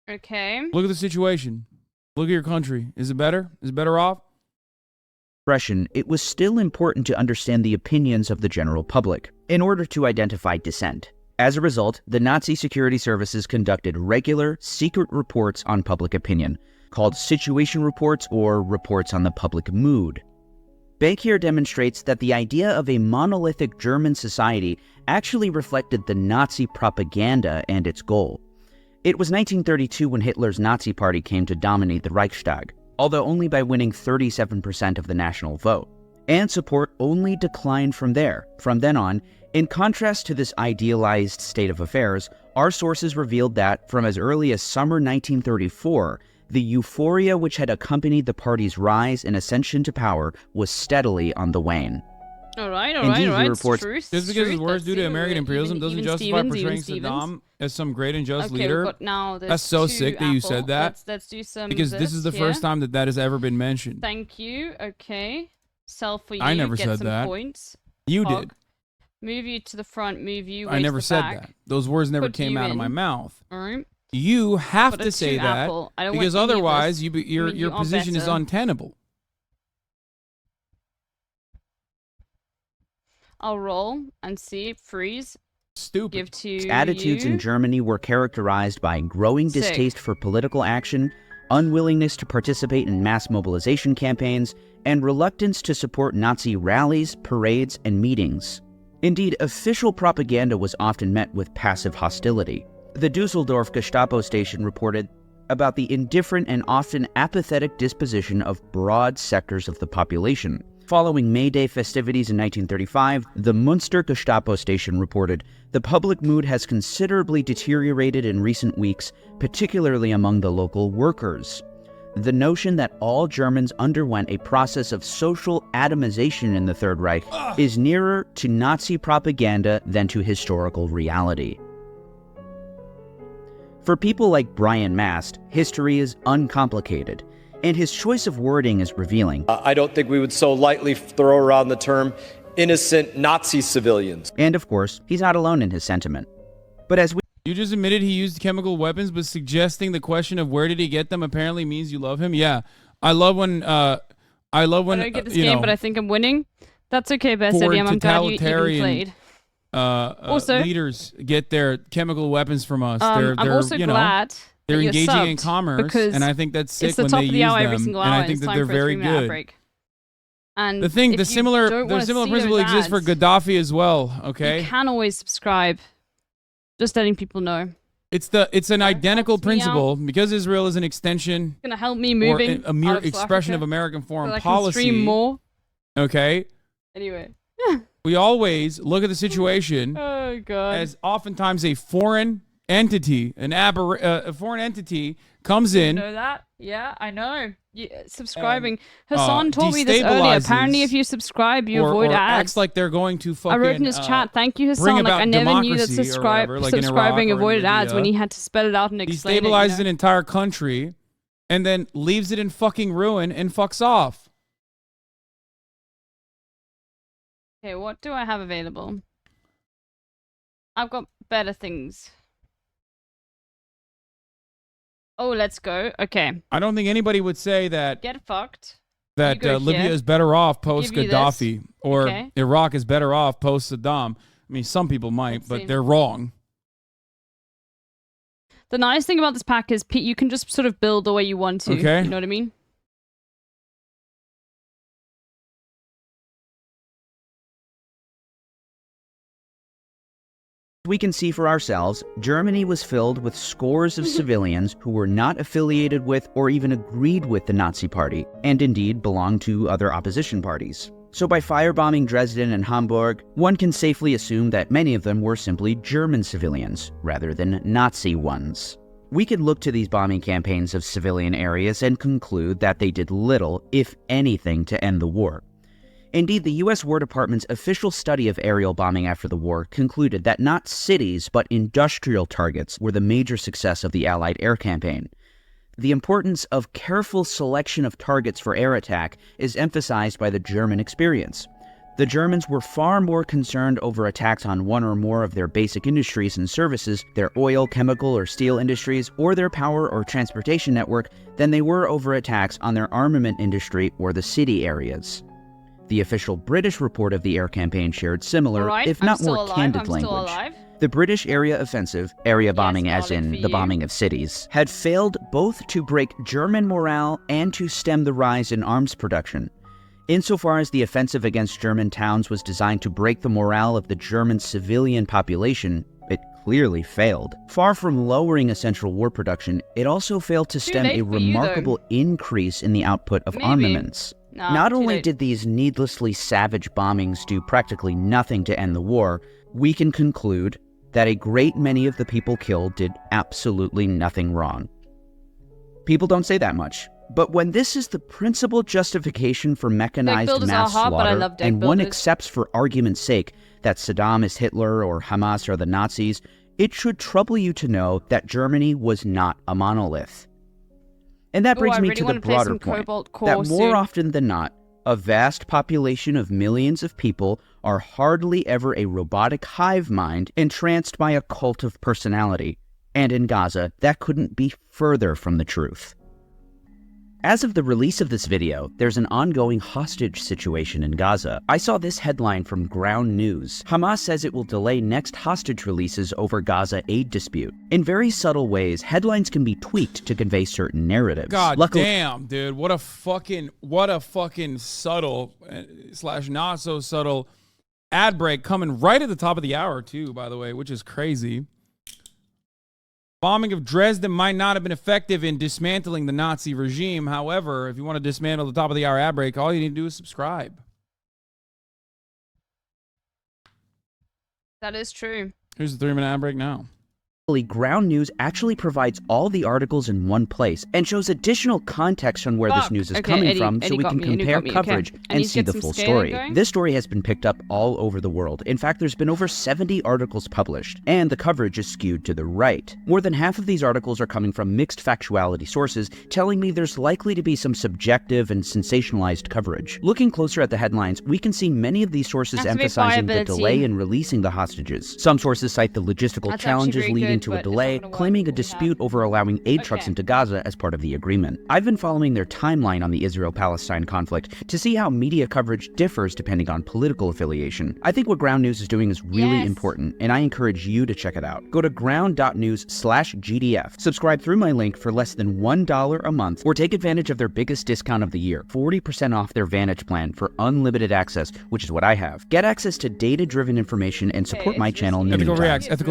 Okay. Look at the situation. Look at your country. Is it better? Is it better off? It was still important to understand the opinions of the general public in order to identify dissent. As a result, the Nazi security services conducted regular, secret reports on public opinion, called situation reports or reports on the public mood. Benkir demonstrates that the idea of a monolithic German society actually reflected the Nazi propaganda and its goal. It was 1932 when Hitler's Nazi party came to dominate the Reichstag, although only by winning 37% of the national vote. And support only declined from there. From then on, in contrast to this idealized state of affairs, our sources revealed that, from as early as summer 1934, the euphoria which had accompanied the party's rise and ascension to power was steadily on the wane. All right. Reports, just because his words due to American imperialism doesn't justify portraying Saddam as some great and just leader. That's so sick that you said that. Let's do some. Because this is the first time that has ever been mentioned. Thank you. Okay. Sell for you. I never get said some that. Points. You Hog. did. Move you to the front. Move you. I never said that. Those words never came out of my mouth. All right. You have But to it's say too that Apple. I don't because want any of otherwise this. your are position is better. untenable. I'll roll and see. Freeze. Stupid. Give to Attitudes you. in Germany were characterized by growing Sick. distaste for political action, unwillingness to participate in mass mobilization campaigns, and reluctance to support Nazi rallies, parades, and meetings. Indeed, official propaganda was often met with passive hostility. The Dusseldorf Gestapo station reported about the indifferent and often apathetic disposition of broad sectors of the population. Following May Day festivities in 1935, the Münster Gestapo station reported, "The public mood has considerably deteriorated in recent weeks, particularly among the local workers." The notion that all Germans underwent a process of social atomization in the Third Reich is nearer to Nazi propaganda than to historical reality. For people like Brian Mast, history is uncomplicated, and his choice of wording is revealing. I don't think we would so lightly throw around the term innocent Nazi civilians. And of course, he's not alone in his sentiment. But as we You just admitted he used chemical weapons, but suggesting the question of where did he get them apparently means you love him. Yeah, I love when I don't get this game, but I think I'm winning. That's okay, Best Eddie. I'm glad you even played. Also, leaders get their chemical weapons from us. I'm also glad they're that engaging you're in subbed, commerce, and I think that's sick it's the when top they of the use hour them, every single and hour, I think it's that time they're for a very 3-minute ad good. break. And The thing, if the you similar don't wanna see principle those exists for ads, Gaddafi as well. Okay, you can always subscribe. Just letting people know. It's an identical helps me principle because Israel is an extension. It's gonna help me moving. Or a mere out of South expression Africa, of American foreign so I can policy. stream more. Okay. Anyway. We always look at the situation Oh god. as oftentimes a foreign entity, a foreign entity comes in. You know that? Yeah, I know. Subscribing. Hassan taught me this earlier. destabilizes Apparently, if you subscribe, you or avoid ads. acts like they're going to fucking. I wrote in his chat. Thank you, bring Hassan. Like about I never knew that democracy or whatever, like in subscribing Iraq or in avoided ads when Libya. he had to spell it out and explain it. Destabilizes an entire country, and then leaves it in fucking ruin and fucks off. Okay, what do I have available? I've got better things. Oh, let's go. Okay. I don't think anybody would say that Get fucked. that You go Libya here. is better off post Give you this. Gaddafi or Okay. Iraq is better off post Saddam. I mean, some people might, Let's but see. they're wrong. The nice thing about this pack is you can just sort of build the way you want to. Okay. You know what I mean? we can see for ourselves, Germany was filled with scores of civilians who were not affiliated with or even agreed with the Nazi Party, and indeed belonged to other opposition parties. So by firebombing Dresden and Hamburg, one can safely assume that many of them were simply German civilians, rather than Nazi ones. We could look to these bombing campaigns of civilian areas and conclude that they did little, if anything, to end the war. Indeed, the U.S. War Department's official study of aerial bombing after the war concluded that not cities, but industrial targets were the major success of the Allied air campaign. The importance of careful selection of targets for air attack is emphasized by the German experience. The Germans were far more concerned over attacks on one or more of their basic industries and services, their oil, chemical, or steel industries, or their power or transportation network, than they were over attacks on their armament industry or the city areas. The official British report of the air campaign shared similar, if not more candid language. The British area offensive, area bombing as in the bombing of cities, had failed both to break German morale and to stem the rise in arms production. Insofar as the offensive against German towns was designed to break the morale of the German civilian population, it clearly failed. Far from lowering essential war production, it also failed to stem a remarkable increase in the output of armaments. Not only did these needlessly savage bombings do practically nothing to end the war, we can conclude that a great many of the people killed did absolutely nothing wrong. People don't say that much, but when this is the principal justification for mechanized mass slaughter, and one accepts for argument's sake that Saddam is Hitler or Hamas are the Nazis, it should trouble you to know that Germany was not a monolith. And that brings me to the broader point, that more often than not, a vast population of millions of people are hardly ever a robotic hive mind entranced by a cult of personality. And in Gaza, that couldn't be further from the truth. As of the release of this video, there's an ongoing hostage situation in Gaza. I saw this headline from Ground News. Hamas says it will delay next hostage releases over Gaza aid dispute. In very subtle ways, headlines can be tweaked to convey certain narratives. God damn, dude. What a fucking subtle / not so subtle ad break coming right at the top of the hour too, by the way, which is crazy. Bombing of Dresden might not have been effective in dismantling the Nazi regime. However, if you want to dismantle the top of the hour ad break, all you need to do is subscribe. That is true. Here's the 3-minute ad break now. Ground News actually provides all the articles in one place and shows additional context on where this news is coming from so we can compare coverage and see the full story. This story has been picked up all over the world. In fact, there's been over 70 articles published, and the coverage is skewed to the right. More than half of these articles are coming from mixed factuality sources, telling me there's likely to be some subjective and sensationalized coverage. Looking closer at the headlines, we can see many of these sources emphasizing the delay in releasing the hostages. Some sources cite the logistical challenges leading to a delay, claiming a dispute over allowing aid trucks into Gaza as part of the agreement. I've been following their timeline on the Israel-Palestine conflict to see how media coverage differs depending on political affiliation. I think what Ground News is doing is really important, and I encourage you to check it out. Go to ground.news/GDF, subscribe through my link for less than $1 a month, or take advantage of their biggest discount of the year, 40% off their Vantage plan for unlimited access, which is what I have. Get access to data-driven information and support my channel. Ethical reacts. That's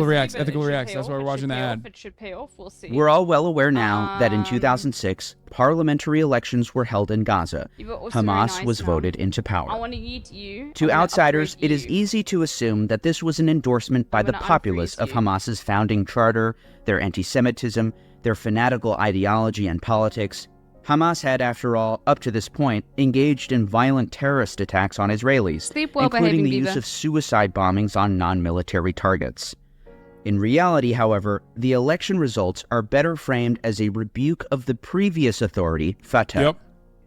why we're watching the ad. It should pay off. We'll see. We're all well aware now that in 2006, parliamentary elections were held in Gaza. Hamas was voted into power. I want to eat you. To outsiders, it is easy to assume that this was an endorsement by the populace of Hamas's founding charter, their anti-Semitism, their fanatical ideology and politics. Hamas had, after all, up to this point, engaged in violent terrorist attacks on Israelis, including the use of suicide bombings on non-military targets. In reality, however, the election results are better framed as a rebuke of the previous authority, Fatah.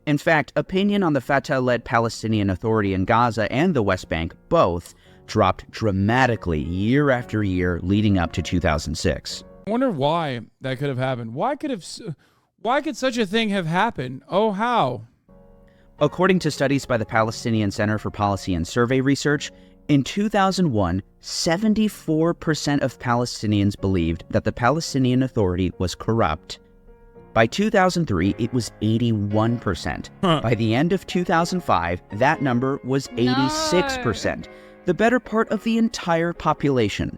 In fact, opinion on the Fatah-led Palestinian Authority in Gaza and the West Bank both dropped dramatically year after year leading up to 2006. I wonder why that could have happened. Why could such a thing have happened? Oh, how? According to studies by the Palestinian Center for Policy and Survey Research, in 2001, 74% of Palestinians believed that the Palestinian Authority was corrupt. By 2003, it was 81%. By the end of 2005, that number was 86%, the better part of the entire population.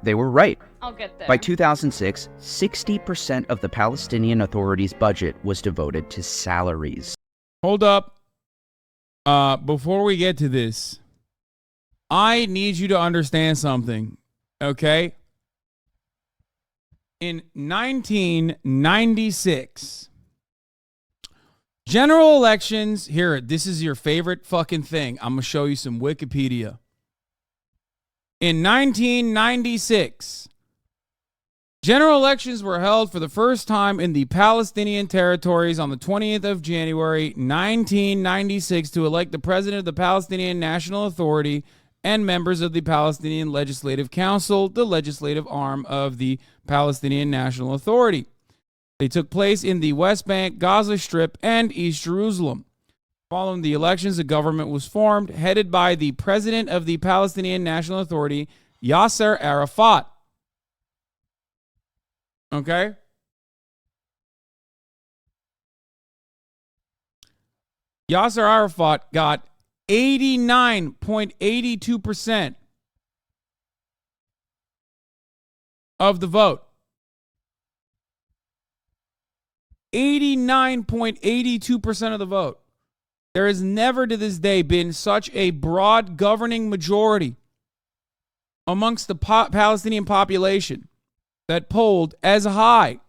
They were right. I'll get there. By 2006, 60% of the Palestinian Authority's budget was devoted to salaries. Hold up. Before we get to this, I need you to understand something, okay? In 1996, general elections, here, this is your favorite fucking thing. I'm going to show you some Wikipedia. In 1996, general elections were held for the first time in the Palestinian territories on the 20th of January, 1996, to elect the president of the Palestinian National Authority and members of the Palestinian Legislative Council, the legislative arm of the Palestinian National Authority. They took place in the West Bank, Gaza Strip, and East Jerusalem. Following the elections, a government was formed, headed by the president of the Palestinian National Authority, Yasser Arafat. Okay? Yasser Arafat got 89.82% of the vote. 89.82% of the vote. There has never to this day been such a broad governing majority amongst the Palestinian population that polled as high.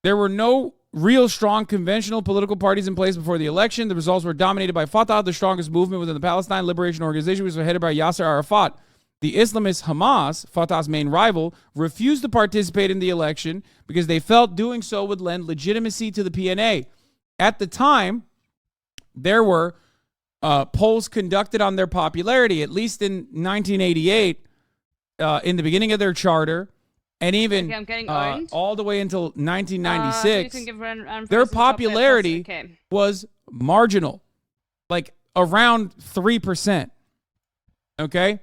There were no real strong conventional political parties in place before the election. The results were dominated by Fatah, the strongest movement within the Palestine Liberation Organization, which was headed by Yasser Arafat. The Islamist Hamas, Fatah's main rival, refused to participate in the election because they felt doing so would lend legitimacy to the PNA. At the time, there were polls conducted on their popularity, at least in 1988, in the beginning of their charter, and even all the way until 1996, their popularity was marginal, like around 3%. Okay?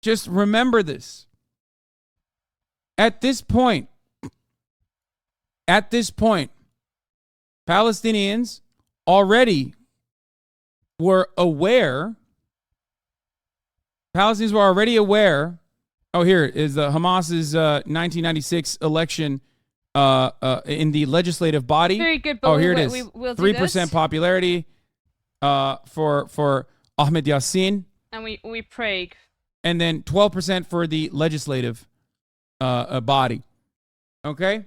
Just remember this. At this point, Palestinians already were aware. Oh, here is the Hamas's 1996 election in the legislative body. Very good. Oh, here it is. 3% popularity for Ahmed Yassin. And we pray. And then 12% for the legislative body. Okay?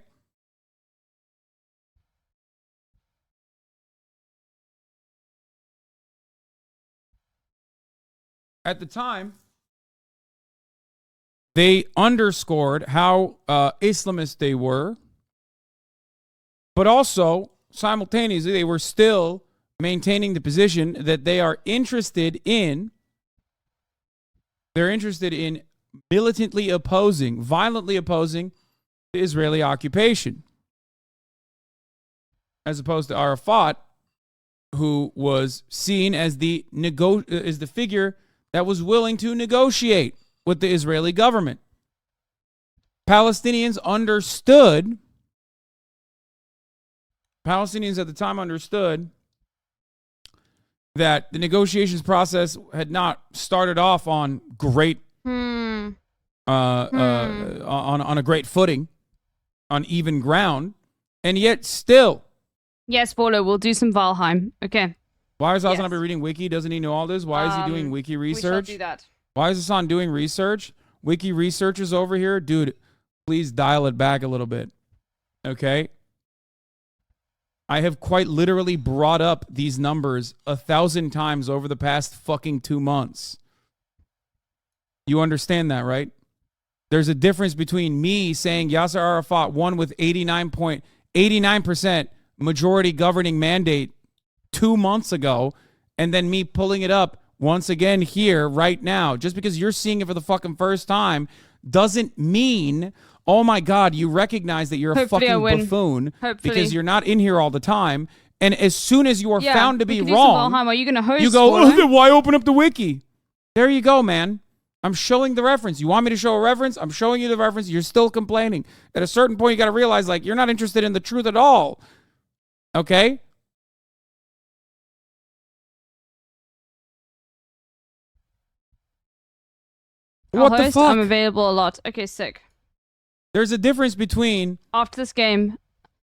At the time, they underscored how Islamist they were, but also simultaneously they were still maintaining the position that they are interested in. They're interested in militantly opposing, violently opposing the Israeli occupation, as opposed to Arafat, who was seen as the figure that was willing to negotiate with the Israeli government. Palestinians at the time understood that the negotiations process had not started off on great, on a great footing, on even ground, and yet still. Yes, Bolo, we'll do some Valheim. Okay. Why is Hassan not be reading Wiki? Doesn't he know all this? Why is he doing Wiki research? We shall do that. Why is Hassan doing research? Wiki researchers over here? Dude, please dial it back a little bit. Okay? I have quite literally brought up these numbers 1,000 times over the past fucking 2 months. You understand that, right? There's a difference between me saying Yasser Arafat won with 89% majority governing mandate 2 months ago, and then me pulling it up once again here right now. Just because you're seeing it for the fucking first time doesn't mean, oh my God, you recognize that you're a fucking buffoon because you're not in here all the time. And as soon as you are found to be wrong, are you gonna host you go, oh, then why open up the wiki? There you go, man. I'm showing the reference. You want me to show a reference? I'm showing you the reference. You're still complaining. At a certain point, you got to realize, like, you're not interested in the truth at all. Okay? What the fuck? I'm available a lot. Okay, sick. There's a difference between after this game,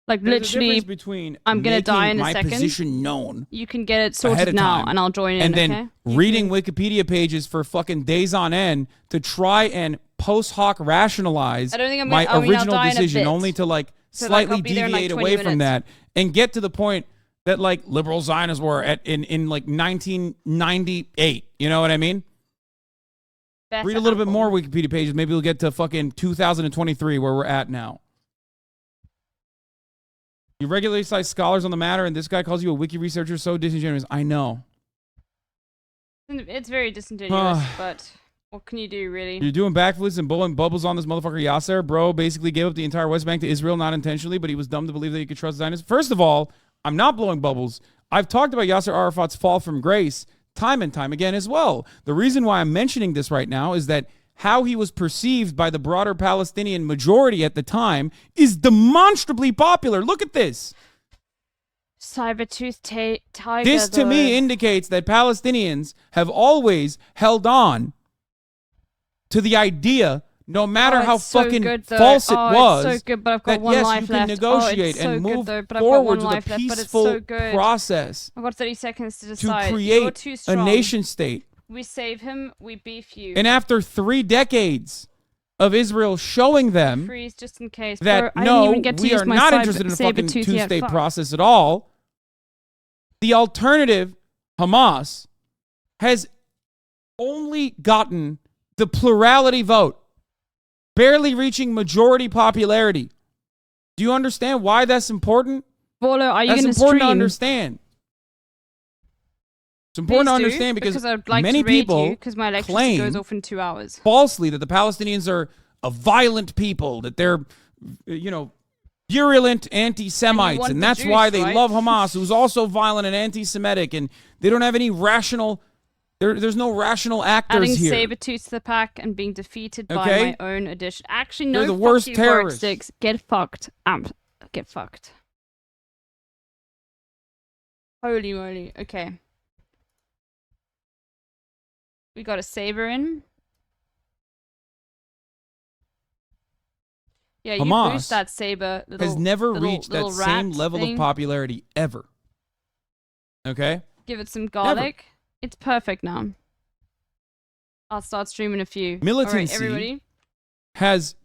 like literally, between I'm gonna die in a second. My position known. You can get it sorted now, and I'll join in. And then okay? reading Wikipedia pages for fucking days on end to try and post hoc rationalize my original decision, only to like slightly deviate away from that and get to the point that like liberal Zionists were in like 1998. You know what I mean? Read a little bit more Wikipedia pages. Maybe we'll get to fucking 2023 where we're at now. You regularly cite scholars on the matter, and this guy calls you a wiki researcher. So disingenuous. I know. It's very disingenuous, but what can you do, really? You're doing backflips and blowing bubbles on this motherfucker Yasser. Bro basically gave up the entire West Bank to Israel, not intentionally, but he was dumb to believe that he could trust Zionists. First of all, I'm not blowing bubbles. I've talked about Yasser Arafat's fall from grace time and time again as well. The reason why I'm mentioning this right now is that how he was perceived by the broader Palestinian majority at the time is demonstrably popular. Look at this. Cybertooth tiger. This to me indicates that Palestinians have always held on to the idea, no matter how fucking false it was, it's so good, but I've got that one yes, life you can left. negotiate and move forward with a peaceful process. I've got 30 seconds to decide. To create a nation state. We save him, we beef you. And after 3 decades of Israel showing them freeze just in case. that no, we are not interested in a fucking two-state process at all, the alternative, Hamas, has only gotten the plurality vote, barely reaching majority popularity. Do you understand why that's important? Volo, are you going to stream? That's important to understand. It's important to understand because I'd like many to read people because my electricity goes off in 2 hours. Falsely that the Palestinians are a violent people, that they're, you know, virulent anti-Semites, and that's why they love Hamas, who's also violent and anti-Semitic, and they don't have any rational. There's no rational actors here. Adding Sabretooth to the pack and being defeated by my own addition. Actually, no, they're the worst terrorists. Sticks. Get fucked. Get fucked. Holy moly. Okay. We got a saber in. Yeah, you boost that saber. Has never reached that same level of popularity ever. Okay? Give it some garlic. It's perfect now. I'll start streaming a few. Militancy All right, everybody. has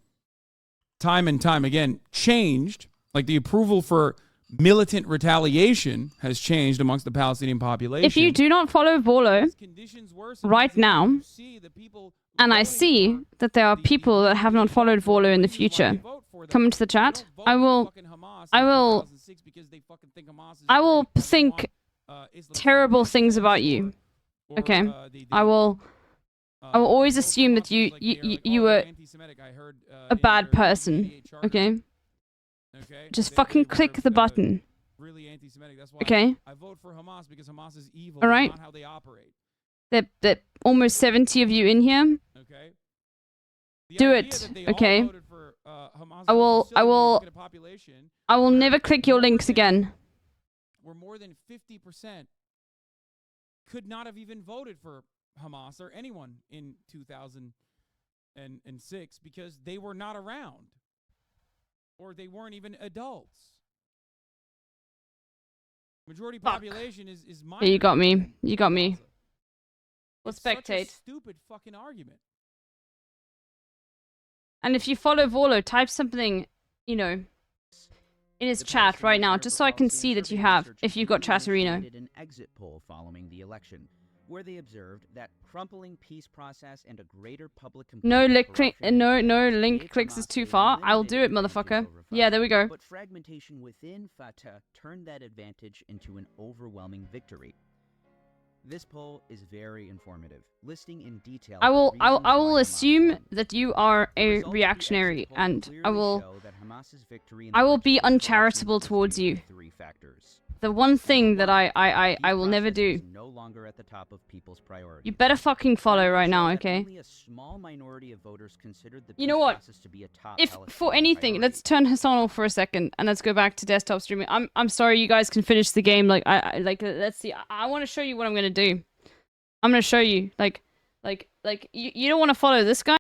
time and time again changed. Like the approval for militant retaliation has changed amongst the Palestinian population. If you do not follow Volo right now, and I see that there are people that have not followed Volo in the future, come into the chat. I will think terrible things about you. Okay, I will always assume that you were a bad person. Okay, just fucking click the button. Okay. I vote for Hamas because Hamas is evil. All right. Not how they operate. There almost 70 of you in here. Okay. Do it. Okay. I will never click your links again. Where more than 50% could not have even voted for Hamas or anyone in 2006 because they were not around or they weren't even adults. Majority population is minor. Yeah, you got me. You got me. We'll spectate. Such a stupid fucking argument. And if you follow Volo, type something, you know, in his chat right now, just so I can see that you have, if you've got Chatterino. An exit poll following the election, where they observed that crumpling peace process and a greater public no link clicks is too far. I'll do it, motherfucker. Yeah, there we go. But fragmentation within Fatah turned that advantage into an overwhelming victory. This poll is very informative, listing in detail. I will assume that you are a reactionary, and I will be uncharitable towards you. The one thing that I will never do. No longer at the top of people's priorities. You better fucking follow right now, okay? Only a small minority of voters considered the you know what? To be a top if for anything, priority. let's turn Hassan off for a second and let's go back to desktop streaming. I'm sorry, you guys can finish the game. Like let's see. I want to show you what I'm gonna do. I'm gonna show you. Like you don't want to follow this guy.